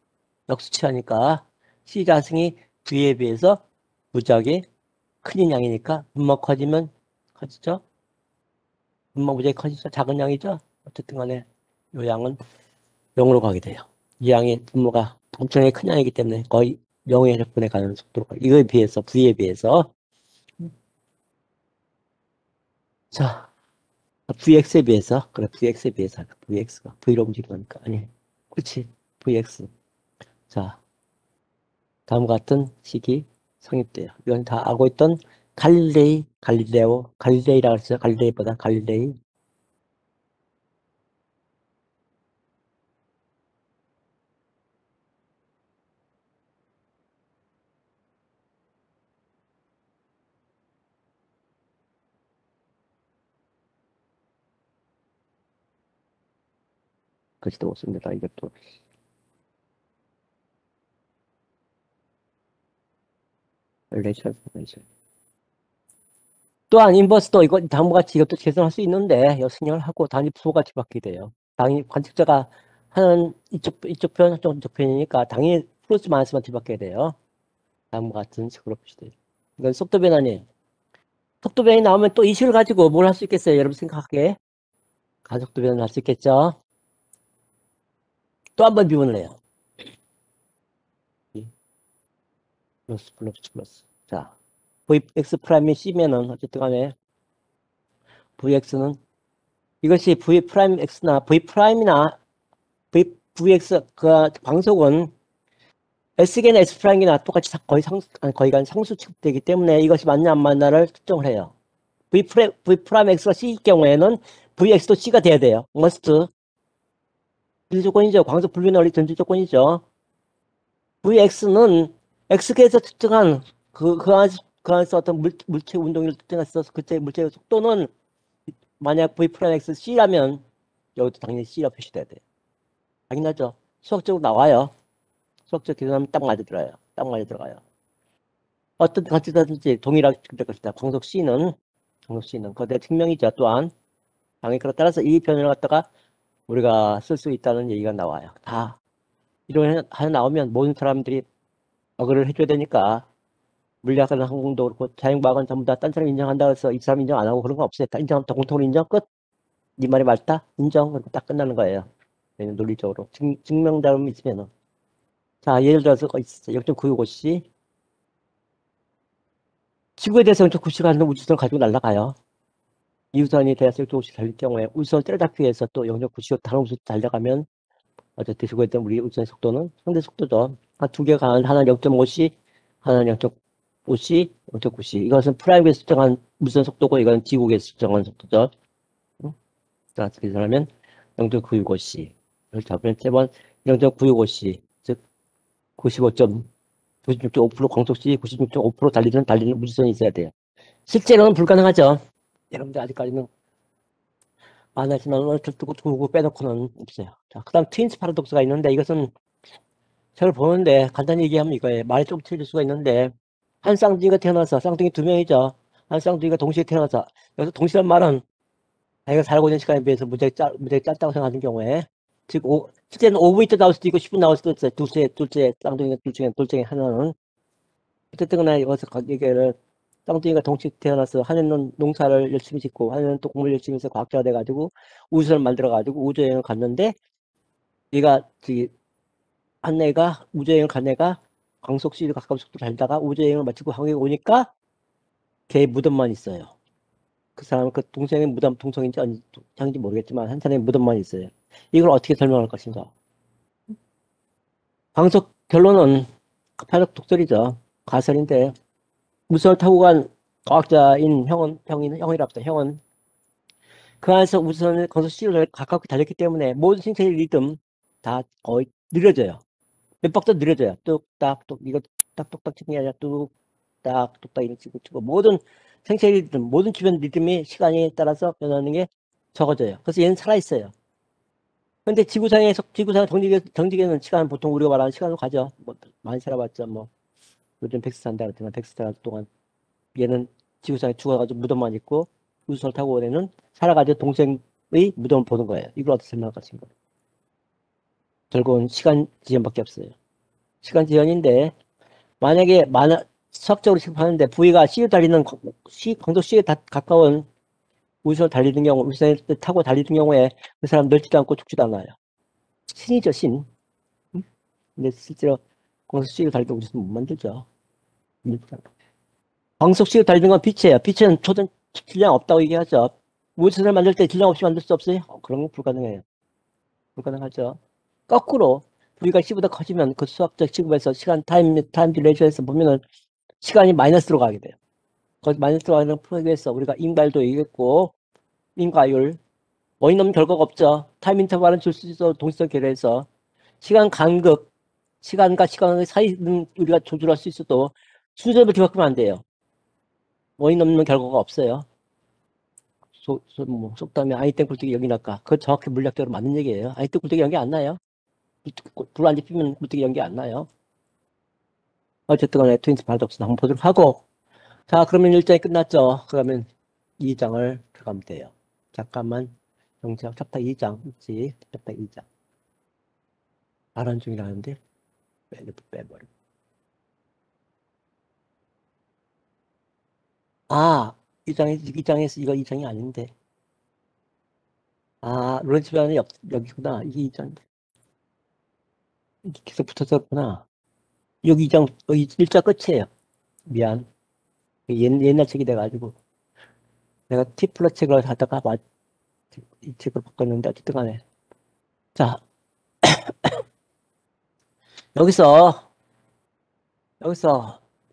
역수치하니까 C 자승이 V에 비해서 무지하게 큰 양이니까 커지면 커지죠. 무지하게 커지죠. 작은 양이죠. 어쨌든 간에 이 양은 0으로 가게 돼요. 이 양의 분모가 엄청나게 큰 양이기 때문에 거의 0의 적분에 가는 속도로 가요. 이거에 비해서 V에 비해서. 자, VX에 비해서, 그래, VX에 비해서, VX가 V로 움직이니까, 아니, 그렇지, VX. 자, 다음과 같은 식이 성립돼요. 이건 다 알고 있던 갈릴레이라고 했어요. 갈릴레이. 그지도 못습니다. 이것도. 릴레이션. 또한 인버스도 이거 다음과 같이 이것도 계산할 수 있는데 여승을 하고 단위 부호같이 바뀌게 돼요. 당연히 관측자가 하는 이쪽 편, 이쪽 편이니까 당연히 플러스 마이너스만 뒤바뀌게 돼요. 다음과 같은 식으로 표시돼요. 이건 속도 변환이에요. 속도 변환이 나오면 또 이 식을 가지고 뭘 할 수 있겠어요? 여러분 생각하기에 가속도 변환을 할 수 있겠죠? 또 한 번 비문을 해요. 플러스. 자, Vx 프라임이 C면은 어쨌든 간에 Vx는 이것이 V 프라임 X나 V 프라임이나 VX 그 방속은 S계나 S 프라임이나 똑같이 거의 상수 취급되기 때문에 이것이 맞냐 안 맞냐를 특정을 해요. V 프라임 X가 C일 경우에는 VX도 C가 돼야 돼요. must. 전제 조건이죠. 광속 불변 원리 전제 조건이죠. VX는 X계에서 특정한 그 안에서 어떤 물체 운동을 특정해서 그때 물체의 속도는 만약 V 프라임 X C라면 여기도 당연히 C라 표시돼야 돼요. 당연하죠. 수학적으로 나와요. 수학적 계산하면 딱 맞아 들어요. 딱 맞아 들어가요. 어떤 가치다든지 동일하게 될 것이다. 광속 C는 거대 증명이죠. 또한 당연히 그에 따라서 이 변을 갖다가 우리가 쓸 수 있다는 얘기가 나와요. 다 이런 하나 나오면 모든 사람들이 어그를 해줘야 되니까 물리학은 항공도 그렇고 자연과학은 전부 다 딴 사람 인정한다 해서 이 사람 인정 안 하고 그런 거 없어요. 다 인정, 공통으로 인정 끝. 네 말이 맞다 인정. 그렇게 딱 끝나는 거예요. 논리적으로 증명자음 있으면은. 자, 예를 들어서 0.965c 지구에 대해서 0.9c가 하는 우주선을 가지고 날아가요. 이 우주선이 대해서 0.9c 달릴 경우에 우주선 때려잡기 위해서 또 0.9c 다른 우주선 달려가면 어쨌든 지구에 대한 우리 우주선의 속도는 상대 속도죠. 한 두 개가 하나는 0.5c, 하나는 0.5c, 0.9c. 이것은 프라임에서 측정한 우주선 속도고 이건 지구에서 측정한 속도죠. 자, 계산하면 0.965c. 를 잡으면 세번 0.965c, 즉 96.5% 광속시 96.5% 달리는 우주선이 있어야 돼요. 실제로는 불가능하죠. 여러분들 아직까지는 많아지만 얼떨 두고 빼놓고는 없어요. 자, 그 다음 트윈스 파라독스가 있는데 이것은 저를 보는데 간단히 얘기하면 이거예요. 말이 좀 틀릴 수가 있는데 한 쌍둥이가 태어나서 쌍둥이 두 명이죠. 한 쌍둥이가 동시에 태어나서 여기서 동시란 말은 자기가 살고 있는 시간에 비해서 무지하게 짧다고 생각하는 경우에 즉 실제는 5분 있다 나올 수도 있고 10분 나올 수도 있어요. 둘째 쌍둥이가 둘 중에 하나는 어쨌든 간에 여기서 얘기를 쌍둥이가 동시에 태어나서 하나는 농사를 열심히 짓고 하나는 또 공부를 열심히 해서 과학자가 돼가지고 우주선을 만들어가지고 우주여행을 갔는데 얘가 한 애가 우주여행을 간 애가 광속시에 가까운 속도로 달다가 우주여행을 마치고 한국에 오니까 걔 무덤만 있어요. 그 사람 그 동생의 무덤 동성인지 아닌지 모르겠지만 한 사람의 무덤만 있어요. 이걸 어떻게 설명할 것인가? 광속 결론은 파적 독설이죠. 가설인데 우주선을 타고 간 과학자인 형이랍니다. 형은 그 안에서 우주선을 광속시를 가깝게 달렸기 때문에 모든 신체의 리듬 다 거의 느려져요. 몇 박도 느려져요. 뚝딱 뚝 이거 딱뚝딱 치는 게 아니라 뚝딱 뚝딱 이런 식으로 치고 모든 생체 리듬 모든 주변 리듬이 시간에 따라서 변하는 게 적어져요. 그래서 얘는 살아있어요. 근데 지구상의 정직에는 시간은 보통 우리가 말하는 시간으로 가죠. 뭐 많이 살아봤죠. 뭐 요즘 100세 산다 그랬지만 100세 동안 얘는 지구상에 죽어가지고 무덤만 있고 우주선을 타고 온 애는 살아가지고 동생의 무덤을 보는 거예요. 이걸 어떻게 생각하십니까? 결국은 시간 지연밖에 없어요. 시간 지연인데 만약에 수학적으로 생각하는데 V가 C에 달리는 광도 C에 가까운 우주선을 달리는 경우 우주선을 타고 달리는 경우에 그 사람 늙지도 않고 죽지도 않아요. 신이죠 신. 근데 실제로 광속 C에 달리는 우주선 못 만들죠. 광속 C에 달리는 건 빛이에요. 빛은 질량 없다고 얘기하죠. 우주선을 만들 때 질량 없이 만들 수 없어요? 그런 건 불가능해요. 불가능하죠. 거꾸로 V가 C보다 커지면 그 수학적 시급에서 시간 타임 딜레이션에서 보면은 시간이 마이너스로 가게 돼요. 거기 마이너스로 가는 프로그에서 우리가 임괄도 얘기했고 임과율 원인 없는 결과가 없죠. 타임 인터벌은 줄 수 있어 동시선 계량해서 시간 간극 시간과 시간 사이는 우리가 조절할 수 있어도 순서대로 기억하면 안 돼요. 원인 없는 결과가 없어요. 뭐, 속담에 아인슈타인 굴뚝이 연기 날까? 그건 정확히 물리학적으로 맞는 얘기예요. 아인슈타인 굴뚝이 연기 안 나요. 불 안 지피면 굴뚝이 연기 안 나요. 어쨌든 간에 트윈스 파라독스 한번 보도록 하고, 자, 그러면 1장이 끝났죠. 그러면 2장을 들어가면 돼요. 잠깐만, 영작 챕터 2장 있지? 챕터 2장. 발언 중이라는데, 빼버려. 아, 2장에서 이거 2장이 아닌데. 아, 로렌츠 변이 여기구나. 이게 2장. 계속 붙어졌구나. 여기 2장, 여기 1장 끝이에요. 미안. 옛날 책이 돼가지고. 내가 티플러 책을 하다가 이 책을 바꿨는데, 어쨌든 간에. 자, 여기서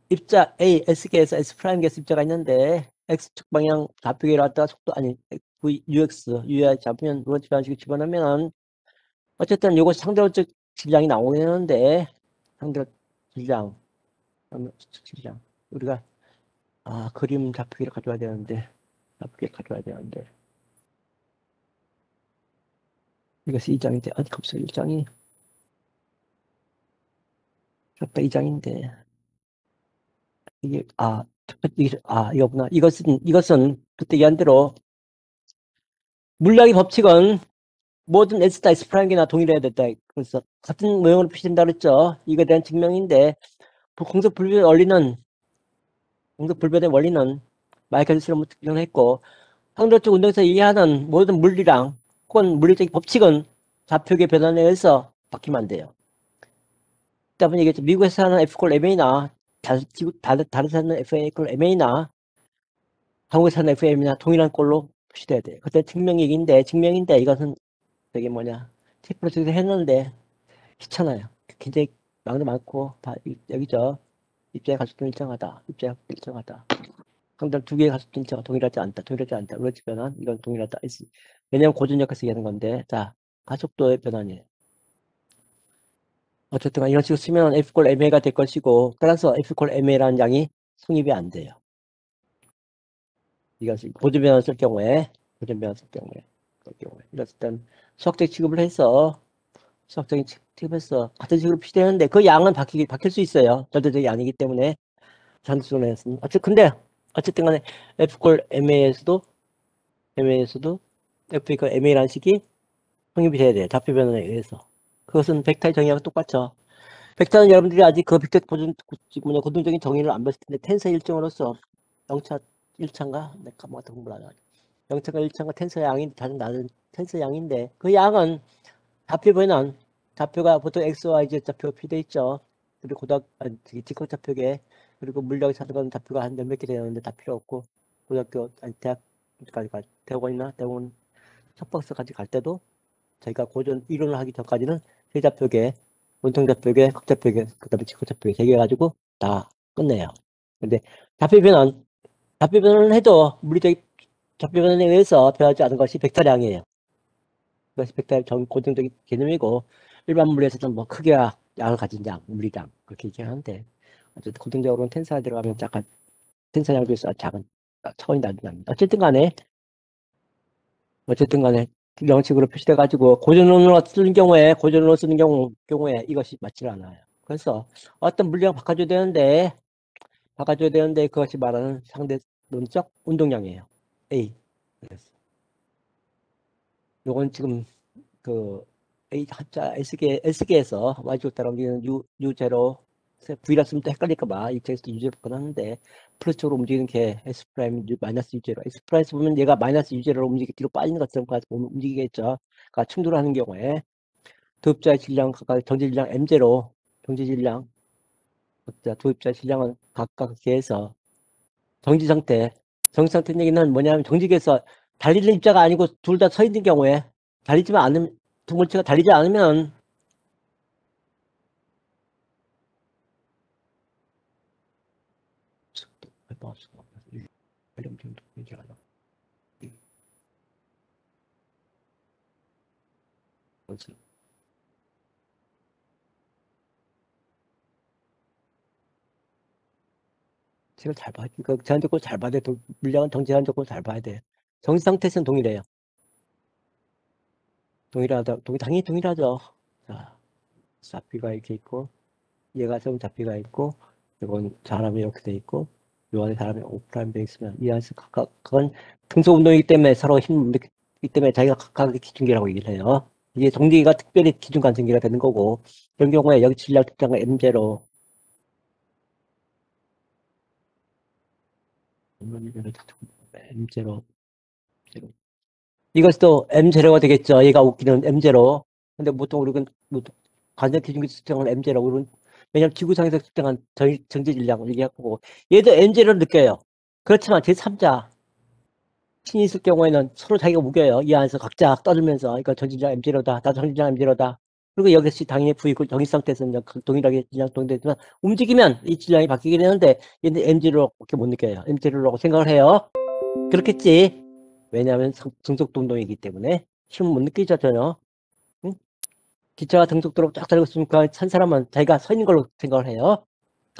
입자 A, S계에서 S 프라임계에서 입자가 있는데, X축 방향 좌표계로 왔다가 속도, 아니, UX, UI 잡으면, 로렌츠 변식을 집어넣으면, 어쨌든 요거 상대론적 질량이 나오는데, 상대론 질량, 우리가, 그림 좌표계를 가져와야 되는데, 이것이 2장인데, 아니, 갑자기 1장이, 쳤다 2장인데, 이거구나. 이것은, 그때 얘기한 대로, 물리학의 법칙은 모든 S다 S 프라임계나 동일해야 된다. 그래서, 같은 모형으로 표시된다 그랬죠. 이거에 대한 증명인데, 공속불변의 원리는 마이클 스럼을 특정했고, 상대적 운동에서 이해하는 모든 물리랑 혹은 물리적 법칙은 좌표계 변환에 의해서 바뀌면 안 돼요. 때문에 얘기했죠. 미국에서 하는 F 콜 MA나 다른 데서 하는 FA 콜 MA나 한국에서 하는 FM이나 동일한 꼴로 표시돼야 돼요. 그때 증명인데 이것은 되게 테이프로 저기서 했는데 귀찮아요. 굉장히 양도 많고 다 여기죠. 입자의 가속도는 일정하다. 상당 두 개의 가속도 일자가 동일하지 않다. 로렌츠 변환 이건 동일하다. 왜냐면 고전역에서 얘기하는 건데 자 가속도의 변환이에요. 어쨌든 이런 식으로 쓰면 F콜 MA가 될 것이고 따라서 F콜 MA라는 양이 성립이 안 돼요. 이것이 고전변환 쓸 경우에 이랬을 땐 수학적 취급을 해서 같은 식으로 표시되는데 그 양은 바뀔 수 있어요. 절대적이 아니기 때문에 산수론에서는 어쨌든 간에 F콜 MA에서도 F이퀄 MA라는 식이 성립이 돼야 돼요. 좌표 변환에 의해서. 그것은 벡터의 정의하고 똑같죠. 벡터는 여러분들이 아직 그 벡터 고등적인 정의를 안 배웠을 텐데 텐서 일정으로서 0차 1차인가? 내가 까먹었다 공부를 안 하죠. 0차가 1차가 텐서 양인 다른 나는 텐서 양인데 그 양은 좌표가 보통 x, y, z 좌표가 표돼 있죠. 그리고 직각 좌표계 그리고 물리학에 찾아가는 좌표가 한 몇몇 개 되는데 다 필요 없고 대학까지 대학원 첫 박사까지 갈 때도 저희가 고전 이론을 하기 전까지는 세좌표계, 원통좌표계, 극좌표계, 그 다음에 직각좌표계 3개 가지고 다 끝내요. 근데 좌표변환을 해도 물리적 좌표변환에 의해서 변하지 않은 것이 벡터량이에요. 그것이 벡터의 고정적인 개념이고 일반 물리에서는 뭐 크기와 양을 가진 양, 물리량 그렇게 얘기하는데 어쨌든 고정적으로는 텐사가 들어가면 약간 텐사량에 비해서 작은 차원이 나타납니다. 어쨌든 간에 이런 식으로 표시돼 가지고 고전론으로 쓰는 경우에 이것이 맞지 않아요. 그래서 어떤 물량 바꿔줘야 되는데 그것이 말하는 상대론적 운동량이에요. A. 그래서 요건 지금 그 A 한자 S계에서 Y축 따라 움직이는 U0 V라 쓰면 또 헷갈릴까봐 이 책에서 U0 바꿔놨는데 플러스 쪽으로 움직이는 게 S 프라임 마이너스 U0 S 프라임 보면 얘가 마이너스 U0로 뒤로 빠지는 것처럼 움직이겠죠. 그러니까 충돌하는 경우에 도입자의 질량 각각 정지 질량 M0 정지 질량 도입자 질량은 각각 계에서 정지 상태 얘기는 뭐냐면 정지계에서 달리는 입자가 아니고 둘 다 서 있는 경우에 두 물체가 달리지 않으면 책을 잘 봐. 그 제한 조건 잘 봐야 돼. 물량은 정지 제한 조건 잘 봐야 돼. 정지 상태에서는 동일해요. 당연히 동일하죠. 자, 잡비가 이렇게 있고, 얘가 좀 잡비가 있고, 이건 사람이 이렇게 돼 있고, 요 안에 사람이 오프라인 돼 있으면, 이 안에서 각각, 그건 등속 운동이기 때문에 서로 힘을 느끼기 때문에 자기가 각각의 기준기라고 얘기를 해요. 이게 정지기가 특별히 기준 관성기가 되는 거고, 이런 경우에 여기 질량 특장은 M0, M0, 이것도 M0가 되겠죠. 얘가 웃기는 M0. 근데 보통 우리는 관전 기준기 측정은 M0. 우리는 왜냐면 지구상에서 측정한 정지 질량을 얘기하고, 얘도 M0를 느껴요. 그렇지만 제3자 신이 있을 경우에는 서로 자기가 우겨요. 이 안에서 각자 떠들면서 이거 정지질량 M0다. 나 정지질량 M0다. 그리고 여기서 당연히 V이고 정지 상태에서는 동일하게 질량 동일되지만 움직이면 이 질량이 바뀌게 되는데 얘는 M0로밖에 못 느껴요. M0라고 생각을 해요. 그렇겠지. 왜냐하면 등속도 운동이기 때문에 힘을 못 느끼죠 전혀. 응? 기차가 등속도로 쫙 달리고 있으니까 산 사람은 자기가 서 있는 걸로 생각을 해요.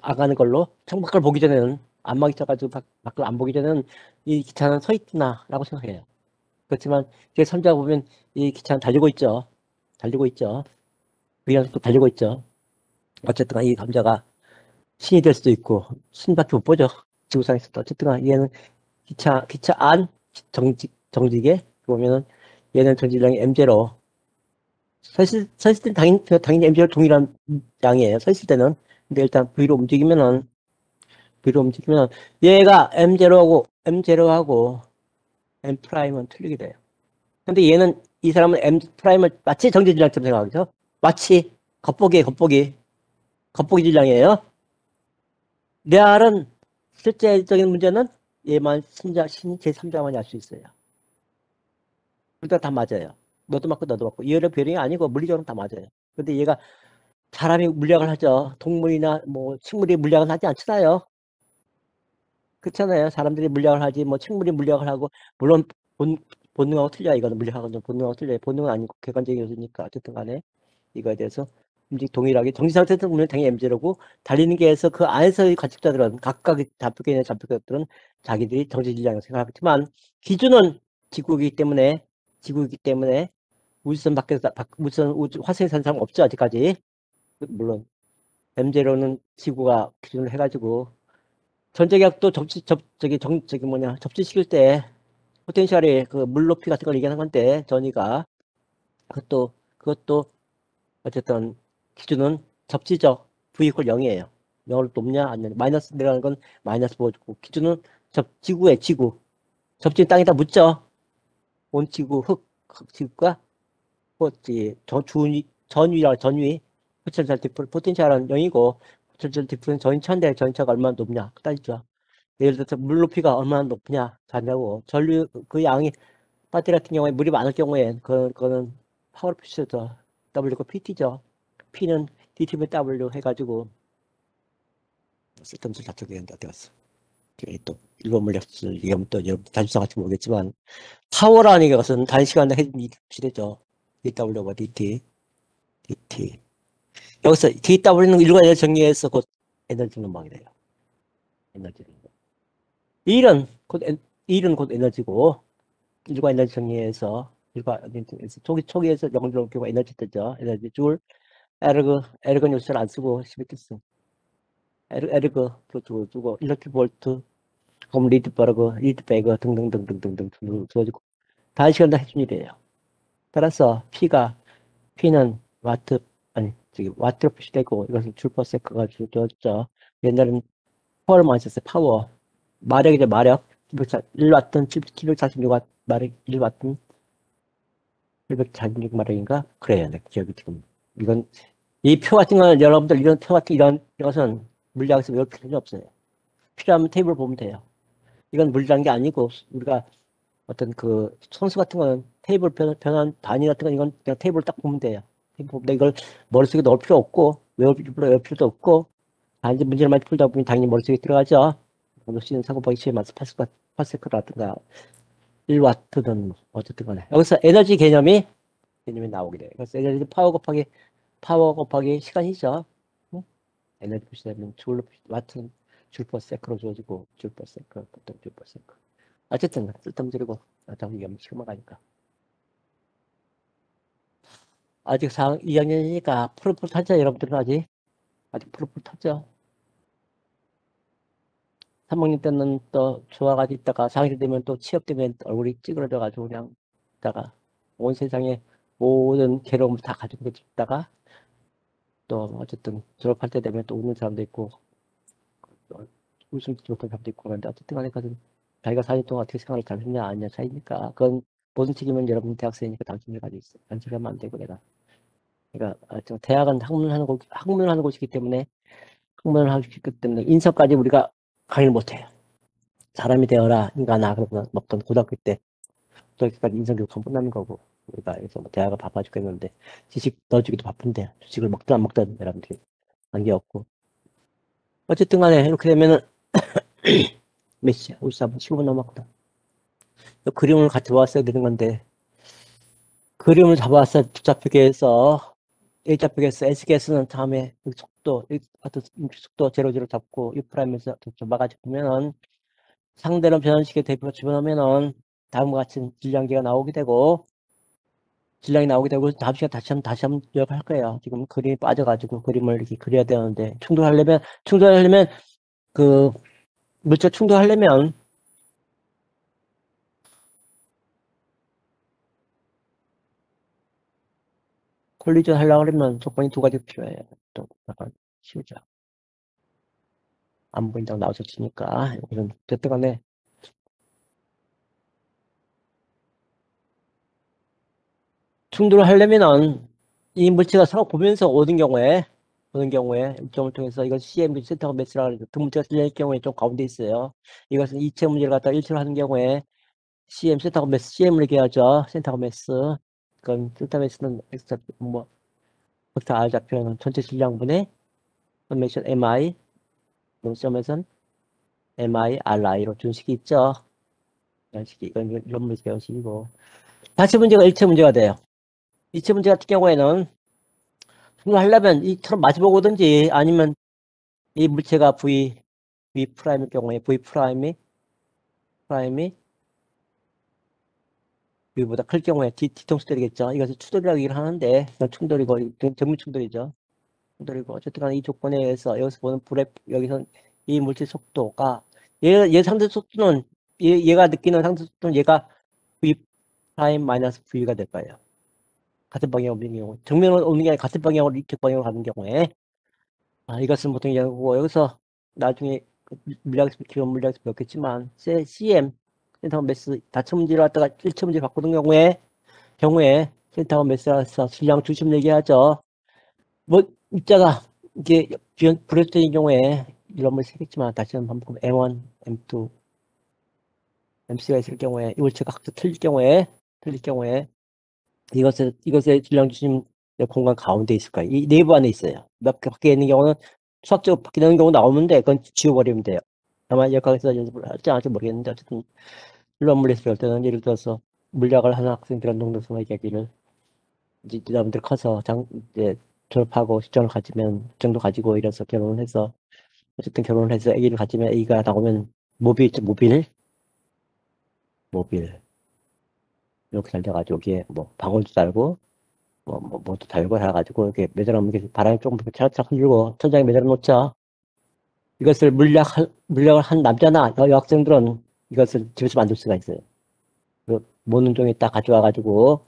안 가는 걸로. 창밖을 보기 전에는 안마기 쳐가지고 밖을 안 보기 전에는 이 기차는 서 있구나라고 생각해요. 그렇지만 제 3자 보면 이 기차는 달리고 있죠. 달리고 있죠. 그냥 또 달리고 있죠. 어쨌든 이 감자가 신이 될 수도 있고 신밖에 못 보죠. 지구상에서도. 어쨌든 얘는 기차 안 정지계 보면은 얘는 전지량이 M0. 서 있을 때는 당연히 MG와 동일한 양이에요. 서 있을 때는. 근데 일단 V로 움직이면 얘가 M0하고 M 프라임은 틀리게 돼요. 근데 이 사람은 M 프라임을 마치 정지질량처럼 생각하죠. 마치 겉보기 질량이에요. 레알은 실제적인 문제는 얘만 제3자만이 알 수 있어요. 일단 다 맞아요. 너도 맞고 나도 맞고. 이해를 별이 아니고 물리적으로 다 맞아요. 근데 얘가 사람이 물리학을 하죠. 동물이나 뭐 식물이 물리학을 하지 않잖아요. 그렇잖아요. 사람들이 물리학을 하지 뭐 식물이 물리학을 하고 물론 본능하고 틀려요. 이거는 물리학은 좀 본능하고 틀려요. 본능은 아니고 객관적인 요소니까 어쨌든 간에 이거에 대해서 동일하게 정지상태에서 보면 당연히 M제로고 달리는 게에서 그 안에서의 관측자들은 각각의 잡표들은 자기들이 정지질량을 생각하겠지만 기준은 지구이기 때문에 우주선 밖에서 화성에 사는 사람 없죠 아직까지. 물론 M제로는 지구가 기준을 해가지고 전자기학도 접지시킬 때 포텐셜이 그 물높이 같은 걸 얘기하는 건데 전이가 그것도 어쨌든 기준은 접지적 V 이퀄 0이에요. 0을 높냐 아니냐 마이너스 내려가는 건 마이너스 보여주고 기준은 지구 접지는 땅에다 묻죠. 온 지구 지구가 전위 포텐셜은 0이고 포텐셜 디프는 전위차인데 전위차가 얼마나 높냐 따지죠. 예를 들어서 물 높이가 얼마나 높냐 자냐고 전류 그 양이 배터리 같은 경우에 물이 많을 경우에 그거는 파워 피셔죠. W가 PT죠. P는 DTV W 해가지고 쓸데없는 다투게 된다 되었어. 또 일본 물리학술 얘기하면 또 여러분 단수성할지 모르겠지만 파워라는 것은 단시간에 해준 시대죠. DW와 DT. 여기서 DW는 일괄 정리해서 곧 에너지 논방이 돼요. 에너지. 일은 곧 에너지고 일과 에너지 정리해서 초기에서 영어로 경우 에너지 뜨죠. 에너지 줄 에르그 요소를 안 쓰고 시비키스 에르그 주고 일렉트릭 볼트 그럼 리드베그 등등등등등등 주어지고 단시간 다 해준 일이에요. 따라서 P는 와트로 표시되고 이것은 줄 퍼 세크가 주어졌죠. 옛날에는 파워를 많이 썼어요. 파워 마력이죠. 마력 1와트는 746와트 마력 1와트는 746마력인가? 그래요. 네, 기억이 지금. 이 표 같은 거는 여러분들 이런 표 같은 이런 것은 물리학에서 외울 필요는 없어요. 필요하면 테이블 보면 돼요. 이건 물리라는 게 아니고 우리가 어떤 그 선수 같은 거는 테이블 변한 단위 같은 건 이건 그냥 테이블 딱 보면 돼요. 테이블 보면 이걸 머릿속에 넣을 필요 없고 외울 필요도 없고 단지 문제를 많이 풀다 보면 당연히 머릿속에 들어가죠. 노시는 사고방식 시에 맞서 파스크라든가 1와트든 어쨌든 간에 여기서 개념이 나오게 돼요. 그래서 에너지 파워 곱하기 시간이죠. 응? 에너지 표시되면 와트는 줄 퍼 세크로 주어지고 줄 퍼 세크 보통 줄 퍼 세크 어쨌든 쓸데없는 소리고 어차피 이게 시험을 가니까. 아직 2학년이니까 푸릇푸릇 하죠. 여러분들은 아직 푸릇푸릇 하죠. 3학년 때는 또 좋아가지고 있다가 4학년 되면 또 취업 때문에 얼굴이 찌그러져가지고 그냥 있다가 온 세상에 모든 괴로움을 다 가지고 있다가 또 어쨌든 졸업할 때 되면 또 웃는 사람도 있고 또 웃음지 못한 사람도 있고 그런데 어쨌든 간에 그것은 자기가 4년 동안 어떻게 생활을 잘 했냐 안 했냐 차이니까 그건 모든 책임은 여러분 대학생이니까 당신이 가지고 있어요. 간섭하면 안 되고 내가. 그러니까 대학은 학문하는 곳이기 때문에 학문을 하기 때문에 인성까지 우리가 강의를 못해요. 사람이 되어라 인간아 그러면 먹던 고등학교 때 고등학교까지 인성교육 한 끝나는 거고 우리가 그래서 뭐 대학을 바빠 죽겠는데 지식 넣어주기도 바쁜데 주식을 먹든 안 먹든 여러분들이 관계없고 어쨌든 간에 이렇게 되면은 몇 시야? 우리 15분 남았다. 그림을 같이 보았어야 되는 건데 그림을 잡아왔어 잡히게 해서 잡히게 해서 SKS는 다음에 속도 속도 제로 잡고 U 프라임에서 막아주고 보면은 상대는 변환식의 대표로 집어넣으면은 다음과 같이 질량계가 나오게 되고 질량이 나오게 되고 다음 시간 다시 한번 요약할 거예요. 지금 그림이 빠져가지고 그림을 이렇게 그려야 되는데 충돌하려면 그 물질 충돌하려면 콜리전 하려고 그러면 조건이 두 가지 필요해요. 또 약간 쉬우죠. 안 보인다고 나와서 치니까 이건 어쨌든 간에 충돌을 하려면은 이 물체가 서로 보면서 오는 경우에 일정을 통해서 이건 CM 센터가 매스라고 해서 그 물체가 틀릴 경우에 좀 가운데 있어요. 이것은 이체 문제를 갖다 일체로 하는 경우에 CM 센터가 매스 CM을 얘기하죠. 센터가 매스. 그건 센터 매스는 엑스타 뭐 벡터 R 좌표는 전체 질량분의 서메이션 MI 점에선 MI RI로 준 식이 있죠. 이런 식이 이런 문제 배우식이고 다시 문제가 일체 문제가 돼요. 일체 문제 같은 경우에는 그걸 하려면 이처럼 마주보고 오든지 아니면 이 물체가 V 프라임일 경우에 V 프라임이 V보다 클 경우에 뒤통수 때리겠죠. 이것을 추돌이라고 얘기를 하는데 이건 충돌이고 정밀 충돌이죠. 충돌이고 어쨌든 간에 이 조건에 의해서 여기서 보는 여기서 이 물질 속도가 얘 상대 속도는 얘가 느끼는 상대 속도는 얘가 V 프라임 마이너스 V가 될 거예요. 같은 방향으로 오는 경우 정면으로 오는 게 아니라 같은 방향으로 이쪽 방향으로 가는 경우에 이것은 보통 얘기하고 여기서 나중에 기본 물리학에서 배웠겠지만 CM 센터 매스 다차 문제를 갖다가 1차 문제 바꾸는 경우에 센터 매스라서 질량 중심 얘기하죠. 뭐 입자가 이게 불협적인 경우에 이런 걸 쓰겠지만 다시 한번 반복 M1, M2, MC가 있을 경우에 이 물체가 각자 틀릴 경우에 이것의 질량 중심 공간 가운데 있을 거예요. 이 내부 안에 있어요. 몇 개 밖에 있는 경우는 수학적으로 밖에 있는 경우 나오는데 그건 지워버리면 돼요. 아마 역학에서 연습을 할지 안 할지 모르겠는데 어쨌든 일반 물리에서 배울 때는 예를 들어서 물리학을 하는 학생들은 농도수나 얘기를 이제 여러분들 커서 이제 졸업하고 직장을 가지면 정도 가지고 이래서 결혼을 해서 어쨌든 결혼을 해서 아기를 가지면 아기가 나오면 모빌 있죠, 모빌 이렇게 잘 돼가지고 여기에 뭐 방울도 달고 뭐도 달고 해가지고 이렇게 매달아놓으면 이렇게 바람이 조금 차락차락 흔들고 천장에 매달아 놓자. 이것을 물약을 한 남자나 여학생들은 이것을 집에서 만들 수가 있어요. 그 모는 종이 딱 가져와가지고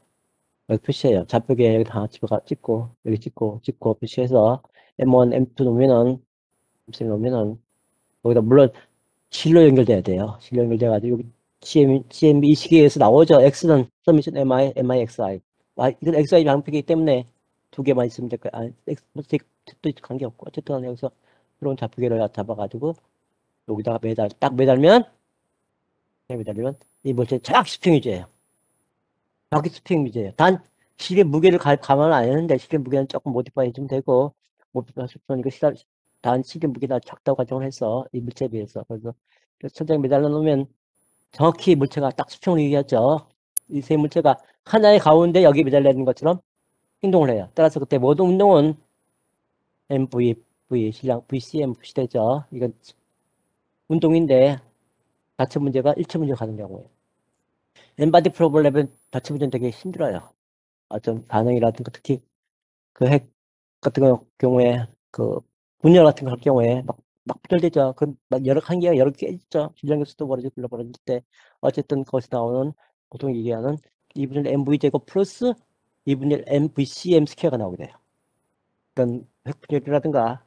여기 표시해요. 좌표기에 여기 다 집어가 찍고 여기 찍고 표시해서 M1, M2 놓으면은 M3 놓으면은 여기다 물론 실로 연결돼야 돼요. 실로 연결돼가지고 여기 CMB 이 시계에서 나오죠. X는 서미션 MI, XI. 이건 XI 방식이기 때문에 두 개만 있으면 될 거야. 또 관계없고. 어쨌든 여기서 들어온 좌표계를 잡아가지고 여기다가 딱 매달리면 이 물체 정확히 스프링 유지예요. 정확히 스프링 유지예요. 단 실의 무게를 감안을 안 했는데 실의 무게는 조금 모디파이 좀 되고 모디파이 이거 단 실의 무게가 작다고 가정을 해서 이 물체에 비해서 그래서 천장에 매달려 놓으면 정확히 물체가 딱 수평을 유지하죠. 이 세 물체가 하나의 가운데 여기 매달려 있는 것처럼 행동을 해요. 따라서 그때 모든 운동은 MV, VCM 시되죠. 이건 운동인데 자체 문제가 일체 문제가 가는 경우에. 엔바디 프로블렘은 자체 문제는 되게 힘들어요. 어떤 반응이라든가 특히 그 핵 같은 경우에 그 분열 같은 거 할 경우에 막 분열되죠. 그막 여러 한 개가 여러 개 있죠. 질량교수도 벌어지고 불러버릴 때 어쨌든 거기서 나오는 보통 얘기하는 2분의 mv 제곱 플러스 2분의 mvcm 스퀘어가 나오게 돼요. 그러니까 핵 분열이라든가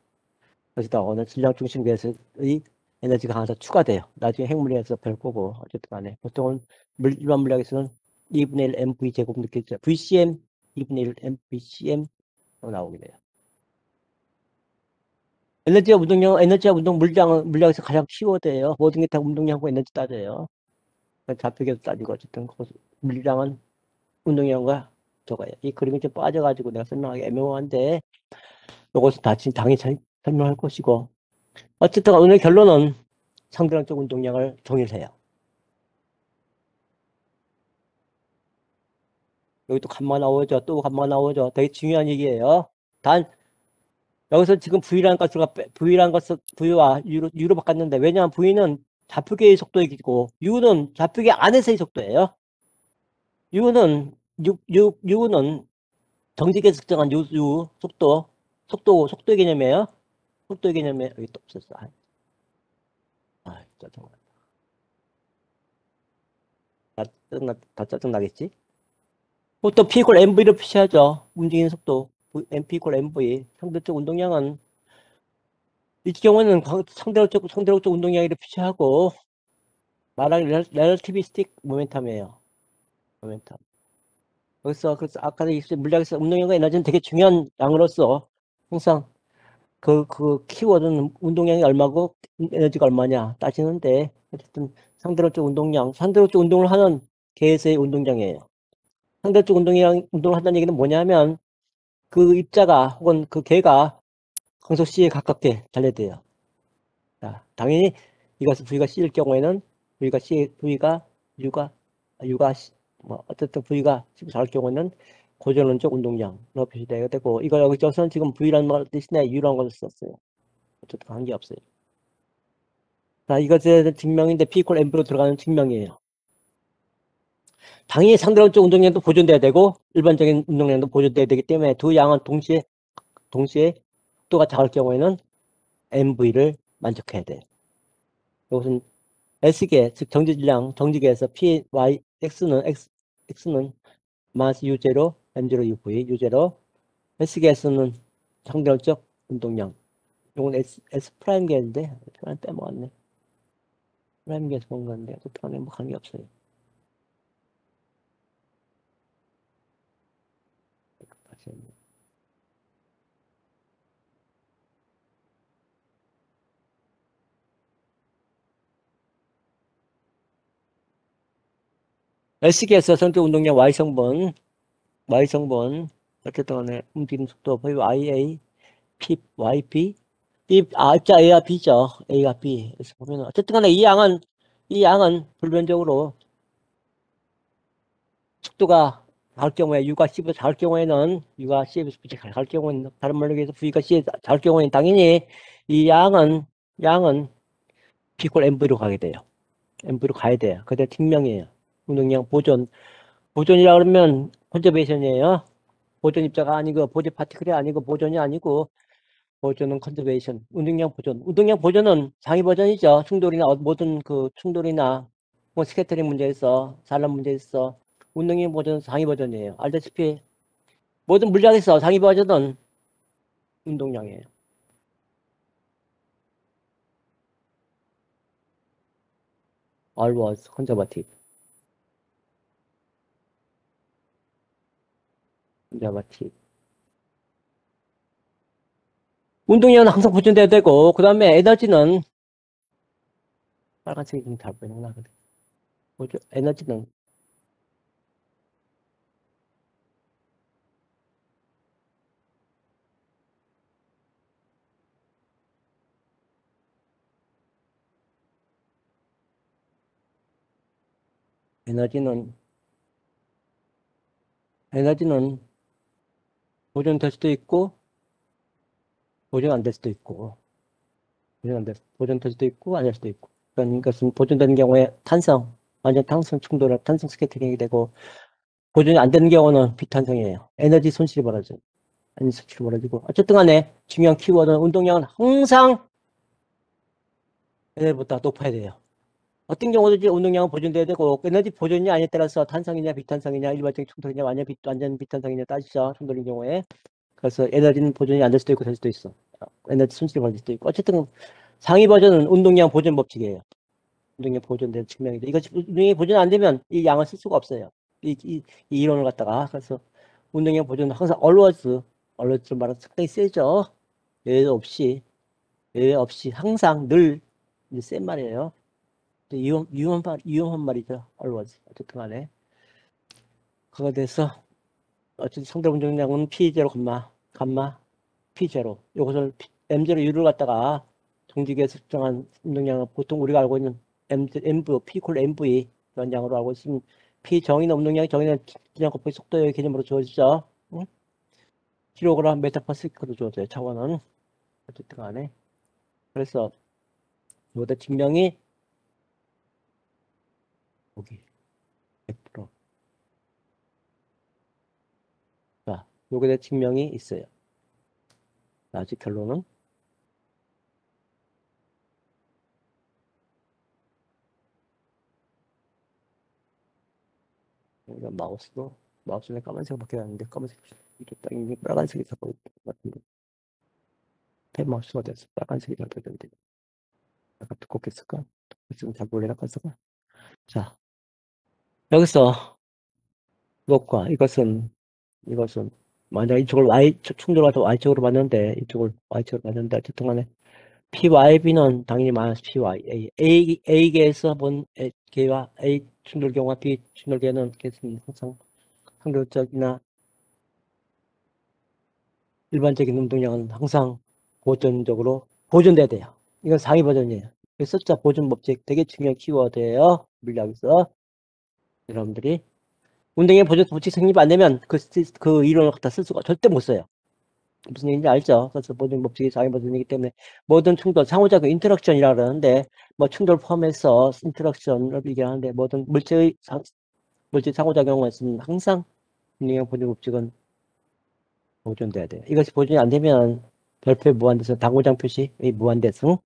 거기서 나오는 질량 중심 계수의 에너지가 항상 추가돼요. 나중에 핵물리학에서 배울 거고 어쨌든 간에 보통은 일반 물리학에서는 2분의 1 mv 제곱 느껴지죠. vcm 2분의 1 mvcm 나오게 돼요. 에너지와 운동 물량은 물량에서 가장 키워드예요. 모든 게 다 운동량과 에너지 따져요. 좌표계도 따지고 어쨌든 물량은 운동량과 저거예요. 이 그림이 좀 빠져가지고 내가 설명하기 애매한데 이것은 다 지금 당연히 설명할 것이고 어쨌든 오늘 결론은 상대량적 운동량을 동일해요. 여기 또 감마 나오죠. 또 감마 나오죠. 되게 중요한 얘기예요. 단 여기서 지금 V라는 것을 V와 U로 바꿨는데 왜냐하면 V는 좌표계의 속도이고 U는 좌표계 안에서의 속도예요. U는 정직에서 측정한 속도의 개념이에요. 속도의 개념에 여기 또 없었어. 짜증나. 다 짜증나겠지? 보통 P 이퀄 MV로 표시하죠. 움직이는 속도. MP 이퀄 MV. 상대적 운동량은 이 경우는 상대적 운동량이라 표시하고 말하기 relativistic 모멘텀이에요. 모멘텀. 그래서 아까 물리학에서 운동량과 에너지는 되게 중요한 양으로서 항상 그 키워드는 운동량이 얼마고 에너지가 얼마냐 따지는데 어쨌든 상대론적 운동을 하는 개에서의 운동량이에요. 상대론적 운동을 한다는 얘기는 뭐냐면 그 입자가 혹은 그 개가 항소 C에 가깝게 달려야 돼요. 자, 당연히 이것은 V가 C일 경우에는 V가 U가 뭐 어쨌든 V가 C로 할 경우에는 고전론적 운동량으로 표시되게 되고 이거 여기서는 지금 V라는 말 대신에 U라는 걸 썼어요. 어쨌든 관계없어요. 자, 이것의 증명인데 P 이퀄 M으로 들어가는 증명이에요. 당연히 상대론적 운동량도 보존돼야 되고 일반적인 운동량도 보존돼야 되기 때문에 두 양은 동시에 속도가 작을 경우에는 MV를 만족해야 돼요. 이것은 S계, 즉 정지계에서 P, Y, X는 마스 U0, M0, UV, U0. S계에서는 상대론적 운동량. 이건 S 프라임계인데, 프라임 빼먹었네. 프라임계에서 본 건데, 어떻게 하면 뭐 관계없어요. S계에서 선적 운동량 Y성분, 어쨌든 간에 움직이는 속도, YA, P, YP, 입자 A와 B죠. A와 B. 그래서 보면, 어쨌든 간에 이 양은 불변적으로 속도가 닿을 경우에, U가 C보다 작을 경우에는, U가 C보다 작을 경우에는, 다른 말로 해서 V가 C에 작을 경우에는 당연히 이 양은 P 콜 MV로 가게 돼요. MV로 가야 돼요. 그게 증명이에요. 운동량 보존이라 그러면 컨저베이션이에요. 보존 입자가 아니고, 보존 파티클이 아니고, 보존이 아니고, 보존은 컨저베이션, 운동량 보존은 상위 버전이죠. 충돌이나 모든 그 충돌이나 뭐 스캐터링 문제에서 산란 문제에서 운동량 보존은 상위 버전이에요. 알다시피 모든 물리학에서 상위 버전은 운동량이에요. All was conservative. 운동량은 항상 보존돼야 되고 그 다음에 에너지는 빨간색이 좀 잘 보이는구나. 에너지는 에너지는 에너지는 보존될 수도 있고 보존 안 될 수도 있고 보존될 수도 있고 안 될 수도 있고 그런 것은 보존되는 경우에 탄성, 완전 탄성 충돌, 탄성 스캐터링이 되고, 보존이 안 되는 경우는 비탄성이에요. 에너지 손실이 벌어져요. 에너지 손실이 벌어지고. 어쨌든 간에 중요한 키워드는 운동량은 항상 에너지보다 높아야 돼요. 어떤 경우든지 운동량은 보존돼야 되고, 에너지 보존이 아니에 따라서 탄성이냐, 비탄성이냐, 일반적인 충돌이냐, 완전 비탄성이냐 따지죠. 충돌인 경우에. 그래서 에너지는 보존이 안 될 수도 있고, 될 수도 있어. 에너지 손실이 벌어질 수도 있고. 어쨌든 상위 버전은 운동량 보존 법칙이에요. 운동량 보존된 측면이죠. 이거 운동량이 보존 안 되면 이 양을 쓸 수가 없어요. 이 이론을 갖다가. 그래서 운동량 보존은 항상 always 말은 상당히 세죠. 예외 없이 항상 늘 이제 센 말이에요. 위험한 말이죠. always. 어쨌든 간에. 그거에 대해서 어쨌든 상대 운동량은 P0, P0. 요것을 M0 U를 갖다가 정직에서 측정한 운동량은 보통 우리가 알고 있는 MV, P 콜 MV 이런 양으로 알고 있으면 P 정의는 운동량이 정의는 기장 곱하기 속도의 개념으로 주어지죠. 응? 킬로그램 메타파스칼로 주어져요. 차원은. 어쨌든 간에. 그래서 요거다 증명이 여기 100%. 자, 요거에 대한 증명이 있어요. 아직 결론은 우리가 마우스는 까만색밖에 안 하는데 까만색 이게 딱 이게 빨간색이 자꾸 있는 것 같은데 탭 마우스가 돼서 빨간색이 잘 되던데 약간 두껍겠을까? 두껍으면 잘 보이나 깜짝아. 자, 여기서 이것은 만약 이쪽을 충돌해서 Y쪽으로 봤는데 이쪽을 Y쪽으로 봤는데 어쨌든 간에 PYB는 당연히 마이너스 PY A계에서 본 A계와 A 충돌계와 B 충돌계는 항상 상대적이나 일반적인 운동량은 항상 보존돼야 돼요. 이건 상위 버전이에요. 숫자 보존 법칙 되게 중요한 키워드예요. 물리학에서 여러분들이 운동량 보존 법칙 성립 안 되면 그 이론을 갖다 쓸 수가 절대 못 써요. 무슨 얘기인지 알죠? 그래서 모든 법칙이 상위 버전이기 때문에 모든 충돌, 상호작용 인터랙션이라 그러는데 뭐 충돌 포함해서 인터랙션을 얘기하는데 모든 물질 상호작용을 쓰면 항상 운동량 보존 법칙은 보존돼야 돼요. 이것이 보존이 안 되면 별표에 무한대서 당구장 표시, 무한대승.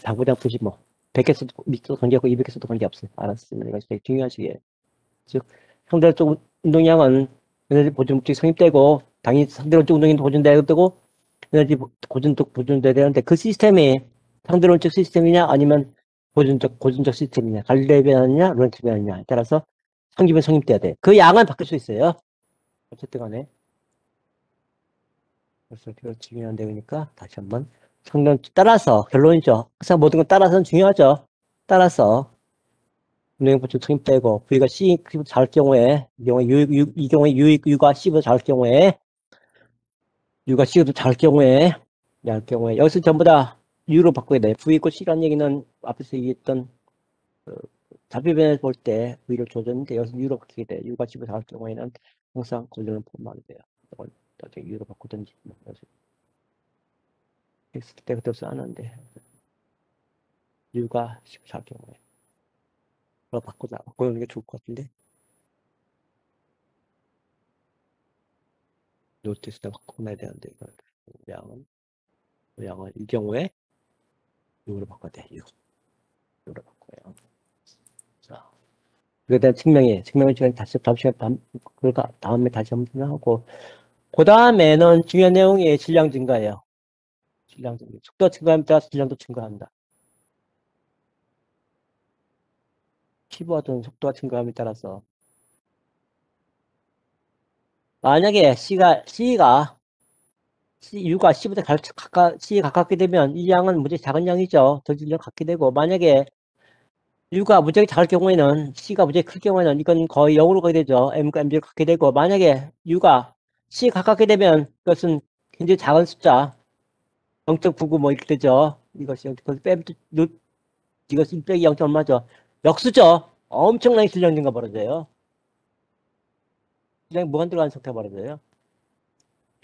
당구장 표시 뭐 100개 써도 관계없고 200개 써도 관계없어요. 알았으면 이것이 되게 중요한 시기예요. 즉 상대적 운동량은 에너지 보존 법칙이 성립되고 당연히 상대론적 운동량도 보존돼야 되고 에너지 보존도 보존돼야 되는데 그 시스템이 상대론적 시스템이냐 아니면 고전적 시스템이냐 갈릴레오변이냐 론트변이냐에 따라서 성립돼야 돼. 그 양은 바뀔 수 있어요. 어쨌든 간에 그래서 그거 중요한 내용이니까 다시 한번 성능 따라서 결론이죠. 항상 모든 건 따라서는 중요하죠. 따라서 운영보충 성립되고 V가 C 잘 경우에 이 경우에 U가 C보다 잘 경우에 U가 C보다 잘 경우에 여기서 전부 다 U로 바꿔야 돼. V 있고 C라는 얘기는 앞에서 얘기했던 잡비변에서 볼 때 V를 줘줬는데 여기서 U로 바뀌게 돼. U가 C보다 잘 경우에는 항상 권리는 포함하게 돼요. 이걸 나중에 U로 바꾸든지 했을 때 그때 써놨는데 U가 14 경우에 바꾸는 게 좋을 것 같은데 노트에서 바꿔놔야 되는데 이걸 양은 이 경우에 6으로 바꿔야 돼. 6으로 바꿔요. 자, 그에 대한 증명의 시간 다음 시간에 다음에 다시 한번 하고 그 다음에는 중요한 내용이 질량 증가예요. 질량 증가. 속도 증가하면 따라서 질량도 증가한다. 키보드는 속도가 증가함에 따라서 만약에 U가 C보다 가깝게 되면 이 양은 무지하게 작은 양이죠. 저질량 갖게 되고 만약에 U가 무지하게 작을 경우에는 C가 무지하게 클 경우에는 이건 거의 0으로 가게 되죠. M과 M를 갖게 되고 만약에 U가 C에 가깝게 되면 이것은 굉장히 작은 숫자 0.99 뭐 이렇게 되죠. 이것이 빼면 이것이 1 빼기 0. 얼마죠? 역수죠. 엄청나게 질량 증가 벌어져요. 질량이 무한 들어가는 상태가 벌어져요.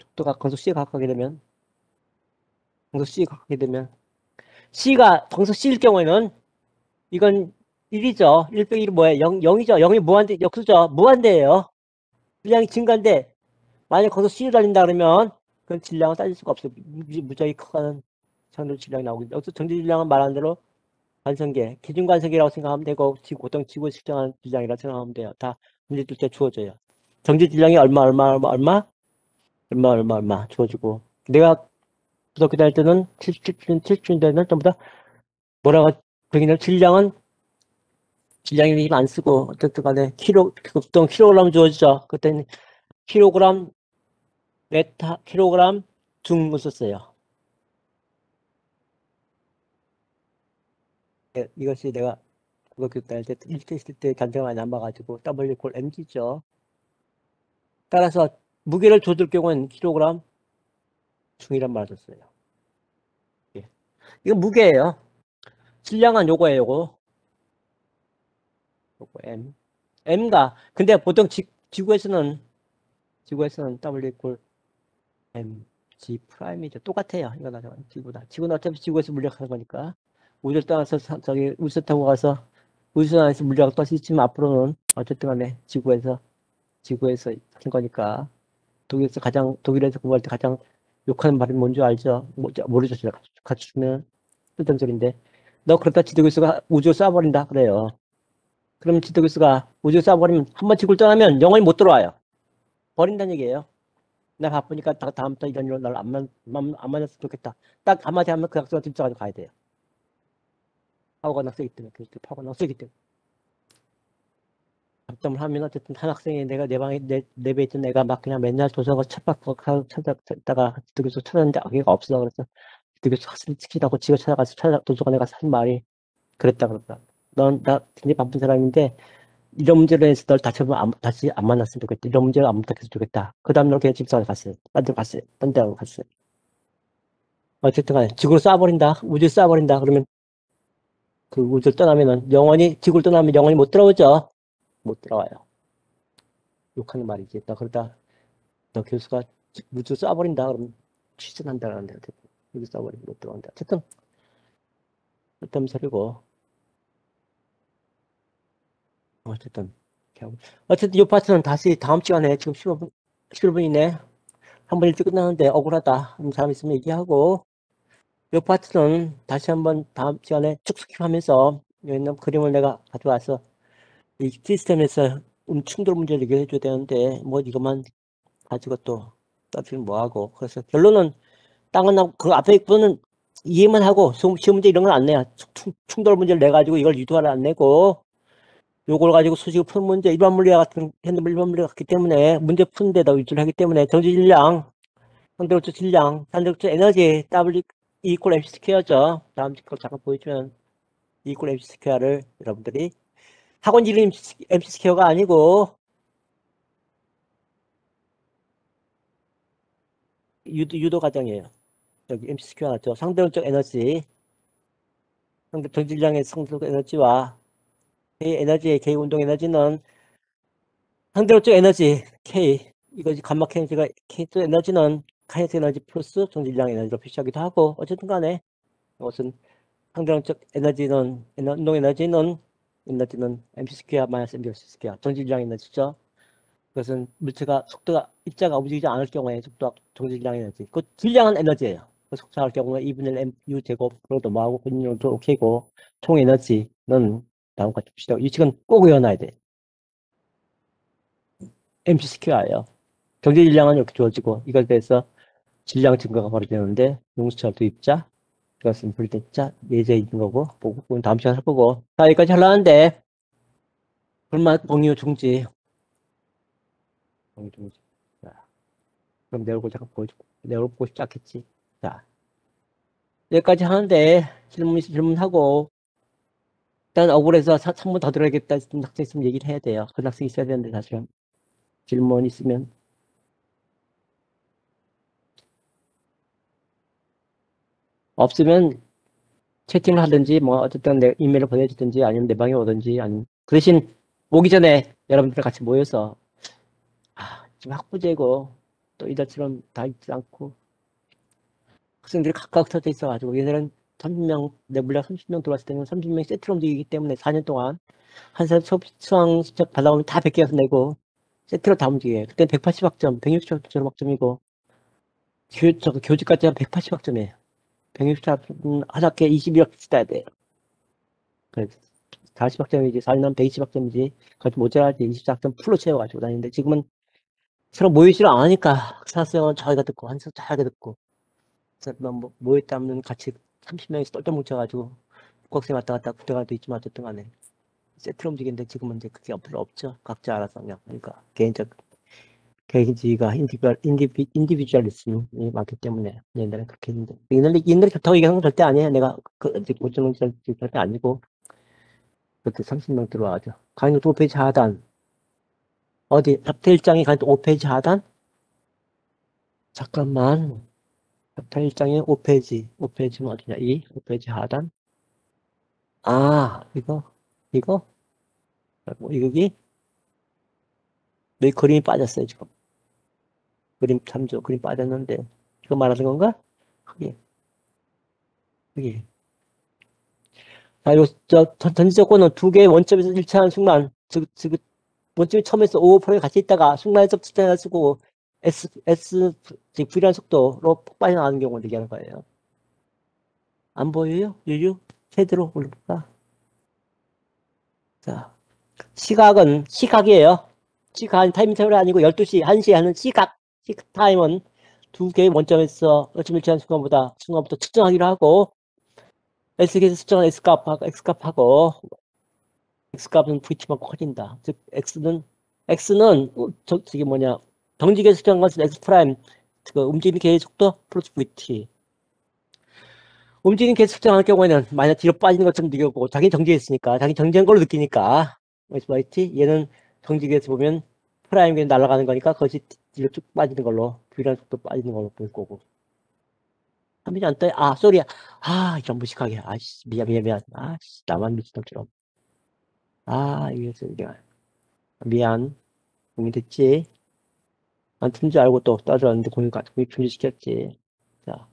속도가 광속 C에 가깝게 되면 C가 광속 C일 경우에는 이건 1이죠. 1 빼기 1은 뭐예요? 0, 0이죠. 0이 무한대, 역수죠. 무한대예요. 질량이 증가인데, 만약 거기서 C를 달린다 그러면, 그건 질량은 따질 수가 없어요. 무지하게 커가는 전도 질량이 나오겠죠. 여기서 정지 질량은 말한 대로 관성계, 기준 관성계라고 생각하면 되고, 보통 지구에 측정하는 질량이라고 생각하면 돼요. 다 문제 뜰 때 주어져요. 정지 질량이 얼마 주어지고. 내가 고등학교 다닐 때는 77년 되는 전부 다 뭐라고, 거기는 질량이 안 쓰고, 어쨌든 간에 보통 킬로그램 주어지죠. 그때는 킬로그램, 킬로그램 중을 썼어요. 이것이 내가 고등학교 다닐 때, 일대 있을 때 단정을 많이 안 봐가지고, W 콜 MG죠. 따라서 무게를 조절 경우는 킬로그램 중이란 말을 썼어요. 예. 이건 무게예요. 질량은 요거예요, 요거. 요거 M. M가, 근데 보통 지구에서는 W 콜 M, G 프라임이죠. 똑같아요. 이거 나죠. 지구다. 지구는 어차피 지구에서 물리학하는 거니까. 우주를 떠나서 저기 우주 타고 가서 우주 안에서 물리학을 또 있지만 앞으로는 어쨌든 간에 지구에서 하는 거니까. 독일에서 공부할 때 가장 욕하는 말이 뭔지 알죠? 모르죠. 제가 같이 주면 쓰던 소리인데. 너 그러다 지도교수가 우주 쏴버린다. 그래요. 그럼 지도교수가 우주 쏴버리면 한번 지구를 떠나면 영원히 못 들어와요. 버린다는 얘기예요. 나 바쁘니까 다음부터 이런 일로 날 안 만났으면 좋겠다. 딱 한마디 하면 그 약속을 진짜가지고 가야 돼요. 파워가 넉세기 때문에. 파워가 넉세기 때문에. 답점을 하면 어쨌든 한 학생이 내가 내 방에 내 배에 있던 애가 막 그냥 맨날 도서관 찾다가 기독교서 찾았는데 아기가 없어. 그래서 기독교서 학생 시키라고 지가 찾아가서 도서관에 가서 한 말이 그랬다. 나 굉장히 바쁜 사람인데 이런 문제로 해서 널 다시 안 만났으면 좋겠다. 이런 문제를 안 부탁했으면 좋겠다. 그 다음 날 그냥 집사를 갔어요. 딴 데 갔어요. 어쨌든 간에 지구를 쏴버린다. 우주 쏴버린다. 그러면 그 우주를 떠나면은 지구를 떠나면 영원히 못 들어오죠. 못 들어와요. 욕하는 말이지. 너 교수가 우주 쏴버린다. 그러면 취준한다는데 우주 쏴버리면 못 들어온다. 어쨌든 어떤 소리고. 어쨌든 이 파트는 다시 다음 시간에 지금 15분, 11분이네. 한 번 일찍 끝나는데 억울하다. 사람 있으면 얘기하고. 이 파트는 다시 한번 다음 시간에 쭉 스킵하면서 있는 그림을 내가 가져와서 이 시스템에서 충돌 문제를 얘기해 줘야 되는데 뭐 이것만 가지고 또 따지면 뭐하고. 그래서 결론은 땅은 나고 그 앞에 부분은 이해만 하고 시험 문제 이런 건 안 내요. 충돌 문제를 내 가지고 이걸 유도하라 안 내고 요걸 가지고 수식을 푸는 문제 일반 물리학 같은 핸드물 일반 물리학 같기 때문에 문제 푸는 데다 위주를 하기 때문에 정지 질량, 상대적으로 질량, 상대적으로 에너지 W 이퀄 MC 스퀘어죠. 다음 걸 잠깐 보여주면 이퀄 MC 스퀘어를 여러분들이 학원 이름 MC 스퀘어가 아니고 유도 과정이에요. 여기 MC 스퀘어 나왔죠. 상대론적 에너지, 상대 정질량의 상대적 에너지와 에너지의 K 운동 에너지는 상대론적 에너지 K 이것이 감마 K 에너지가 K 에너지는 카이네틱 에너지 플러스 정질량 에너지로 표시하기도 하고 어쨌든 간에 이것은 상대론적 에너지는 운동 에너지는 MC 스퀘어 마이너스 MC 스퀘어 정질량 에너지죠. 그것은 물체가 속도가 입자가 움직이지 않을 경우에 속도가 정질량 에너지. 그 질량은 에너지예요. 그 속도할 경우에 2분의 1 mu 제곱으로 넘어가고 근육도 오케이고 총 에너지는 다음과 같이 봅시다. 이 식은 꼭 외워놔야 돼. MC 스퀘어예요. 경제 질량은 이렇게 주어지고 이걸 대해서 질량 증가가 벌어지는데 용수철 도입자 이것은 분리됐자 예제 있는 거고 보고 그건 다음 시간에 해보고 자 여기까지 하려는데 불만 공유 중지 공유 중지 자, 그럼 내 얼굴 잠깐 보여주고 내 얼굴 보고 싶지 않겠지 자 여기까지 하는데 질문하고 일단 억울해서 3분 더 들어야겠다 학생 있으면 얘기를 해야 돼요 그 학생 있어야 되는데 사실은 질문 있으면 없으면 채팅을 하든지 뭐 어쨌든 내 이메일을 보내주든지 아니면 내 방에 오든지 아니면 그 대신 오기 전에 여러분들 같이 모여서 지금 학부제고 또 이달처럼 다 있지 않고 학생들이 각각 흩어져 있어가지고 얘네는 30명, 네블라 30명 들어왔을 때는 30명이 세트로 움직이기 때문에 4년 동안 한 사람 수강 신청 받아오면 다 100개에서 내고 세트로 다 움직여요. 그때 180학점, 160학점이고 교직까지 하면 180학점이에요. 160학점 한 학기에 21학 써야 돼요. 그래서 40학점이지, 4년 120학점이지, 그것도 모자라지 24학점 풀로 채워가지고 다니는데 지금은 서로 모이지를 않으니까 사수형은 저희가 듣고 한수 저희가 듣고 그래서 뭐 모였다면 같이 30명이서 똘똘 뭉쳐가지고 국학생 왔다 갔다 국대가도 있지만 어쨌든 간에 세트로 움직이는데 지금은 이제 그게 별로 없죠. 각자 알아서 그냥 그러니까 개인주의가 인디비주얼리즘이 많기 때문에 옛날에 그렇게 했는데 옛날에 좋다고 얘기하는 건 절대 아니에요. 내가 고정은 절대 아니고 그렇게 30명 들어와죠. 강의 5페이지 하단 어디 챕터 1장이 강의 5페이지 하단 잠깐만 챕터 1장에 5페이지는 어디냐 5페이지 하단 이거 여기 그림이 빠졌어요 지금 그림 참조 그림 빠졌는데 이거 말하는 건가? 그게 자, 전지 조건은 두 개의 원점에서 일치하는 순간 원점이 처음에서 5%에 같이 있다가 순간에서 측정해가지고 V라는 속도로 폭발이 나가는 경우를 얘기하는 거예요. 안 보여요? 제대로 올려볼까? 자, 시각이에요. 시각 타임 테이블이 아니고 12시, 1시에 하는 시각 타임은 두 개의 원점에서 어쩜 일치하는 순간부터 측정하기로 하고 S에서 측정한 X값하고 X값은 Vt만큼 커진다. 즉 X는 저기 정직에서 측정한 것은 X 프라임 그 움직이는 개의 속도 플러스 Vt 움직이는 개 측정할 경우에는 만약 뒤로 빠지는 것처럼 느껴고 자기 정지했으니까 자기 정지한 걸로 느끼니까 Vt 얘는 정직에서 보면 프라임이 날아가는 거니까 그것이 뒤로 쭉 빠지는 걸로 V라는 속도 빠지는 걸로 보일 거고 한빈이 안 떠요? 쏘리야 이런 무식하게 미안 나만 미친놈처럼 이게 미안 공유됐지 안 튼 줄 알고 또 따져왔는데 공유 중지시켰지 자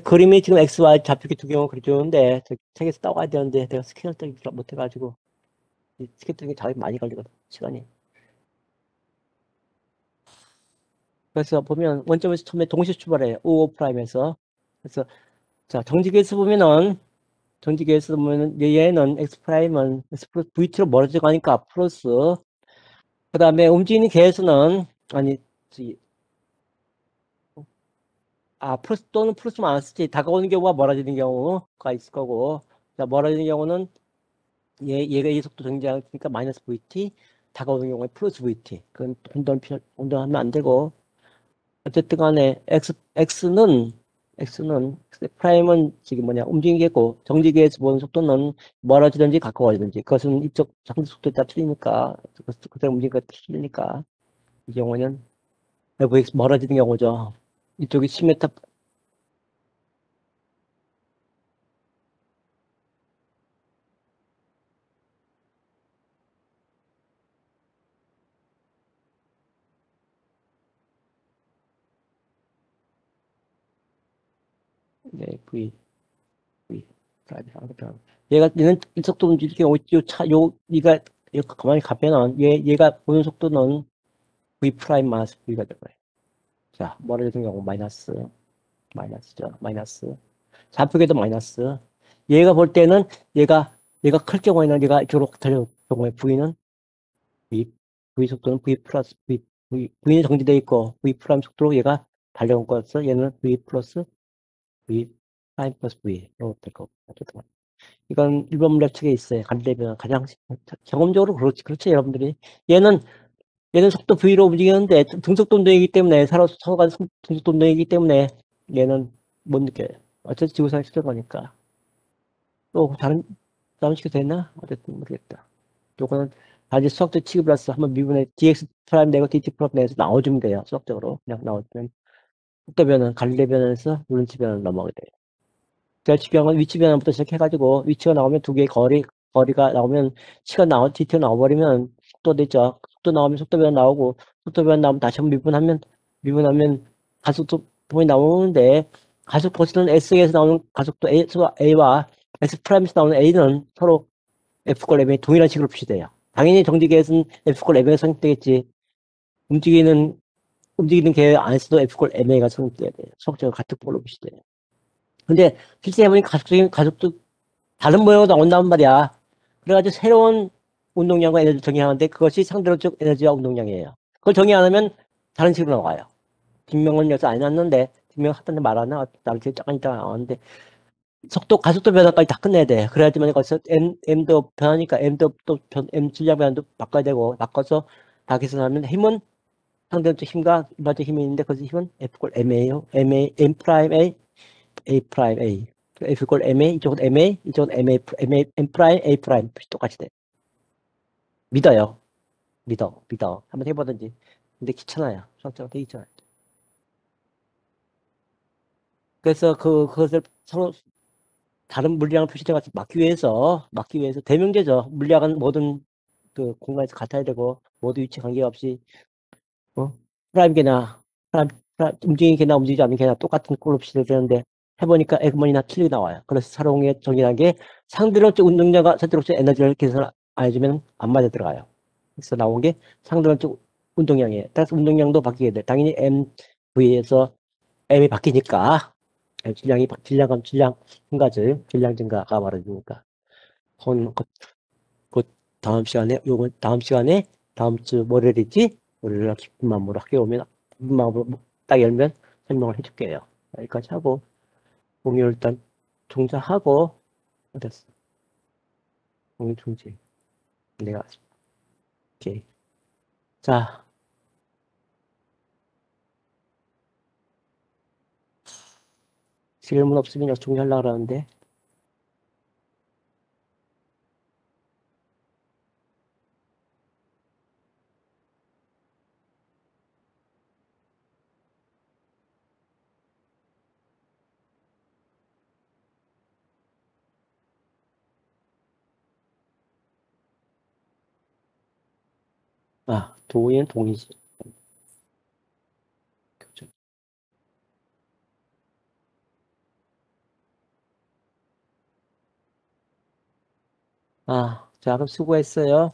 그림이 지금 XY 좌표기 두 개만 그려주는데 책에서 따와야 되는데 내가 스캔을 뜨기 못해가지고 스캔 뜨기 잘 많이 걸리거든 시간이 그래서 보면 원점에서 처음에 동시에 출발해요 5 프라임에서 그래서 자 정직에서 보면은 얘는 X 프라임은 S 플러스 VT로 멀어져 가니까 플러스 그 다음에 움직이는 개에서는 플러스 또는 플러스만 안 쓰지 다가오는 경우와 멀어지는 경우가 있을 거고 자 멀어지는 경우는 얘가 이 속도 정지하니까 마이너스 VT 다가오는 경우에 플러스 VT 그건 혼돈하면 안 되고 어쨌든 간에 X는 프라임은 지금 움직이겠고 정지기에서 보는 속도는 멀어지든지 가까워지든지 그것은 이쪽 상대 속도에 따라 틀리니까 그대로 움직이니까 틀리니까 이 경우는 FX 멀어지는 경우죠. 이쪽이 10m 네, 얘는 속도 움직일 경우 얘가 가만히 가면은 얘가 보는 속도는 V 프라임 마이너스 V가 될 거예요. 자, 멀어지는 경우 마이너스죠. 마이너스. 좌표계도 마이너스. 얘가 볼 때는 얘가 클 경우에는 얘가 이쪽으로 달려올 경우에 V 속도는 V 플러스 V는 정지되어 있고 V 프라임 속도로 얘가 달려온 거였어. 얘는 V 플러스 V 프라임 플러스 V로 될 거고. 이건 일반 물리학 책에 있어요. 간대변 가장 경험적으로 그렇죠 여러분들이 얘는 속도 V로 움직이는데 등속도 운동이기 때문에 서로가 등속도 운동이기 때문에 얘는 못 느껴요. 어차피 지구상에 실제 거니까. 또 다른 식이 됐나? 어쨌든 모르겠다. 요거는 단지 수학적 취급이라서 한번 미분의 dx 프라임 내고 dt 프라임 내서 나와주면 돼요. 수학적으로 그냥 나와주면 속도 변은 갈릴레 변에서 룰런츠 변을 넘어가게 돼요. 델치 변은 위치 변화부터 시작해가지고 위치가 나오면 두 개의 거리가 나오면 dt가 나와버리면 속도 되죠. 속도 나오면 속도 변화 나오고 속도 변화 나오면 다시 한번 미분하면 가속도 범위 나오는데 가속 버스는 S에서 나오는 가속도 A와 S 프라임에서 나오는 A는 서로 F꼴 M이 동일한 식으로 표시돼요. 당연히 정지계에서는 F꼴 MA가 성립되겠지. 움직이는 계 안에서도 F꼴 MA가 성립돼야 돼요. 속도가 같은 꼴로 표시돼요. 근데 실제 해보니까 가속도 다른 모양으로 나온단 말이야. 그래가지고 새로운 운동량과 에너지를 정의하는데 그것이 상대론적 에너지와 운동량이에요. 그걸 정의 안 하면 다른 식으로 나와요. 뒷면은 여기서 안 해놨는데 뒷면 하던데 말하나? 나를 잠깐 있다가 나왔는데 가속도 변화까지 다 끝내야 돼. 그래야지만 거기서 M도 변하니까 M도 또 M 질량 변화도 바꿔야 되고 바꿔서 다 계산하면 힘은 상대론적 힘과 일반적 힘이 있는데 거기서 힘은 F꼴 MA요. M 프라임 A, A 프라임 A. F꼴 MA, 이쪽은 MA, 이쪽은 M 프라임, A 프라임. 똑같이 돼. 믿어요. 믿어. 한번 해보든지. 근데 귀찮아요. 수학자가 되게 귀찮아요. 그래서 그것을 서로 다른 물리학을 표시해가 막기 위해서 대명제죠. 물리학은 모든 그 공간에서 같아야 되고 모두 위치 관계없이 어? 프라임 개나 움직이는 개나 움직이지 않는 개나 똑같은 꼴로 표시돼야 되는데 해보니까 에그먼이나 틀리게 나와요. 그래서 사롱의 정의란 게 상대론적 운동량과 상대론적 에너지를 계산 안 해주면 안 맞아 들어가요. 그래서 나온 게 상대론적 운동량이에요. 따라서 운동량도 바뀌게 돼. 당연히 MV에서 M이 바뀌니까 질량 증가죠. 질량 증가가 말해주니까. 그건 곧 다음 시간에 다음 주 월요일이지? 월요일 기쁜 마음으로 학교에 오면 기쁜 마음으로 딱 열면 설명을 해줄게요. 여기까지 하고 공유 일단 종자하고 됐어. 공유 중지. 내가 오케이. 자, 질문 없으면 종료하려고 그러는데 도의는 동이지. 자, 그럼 수고했어요.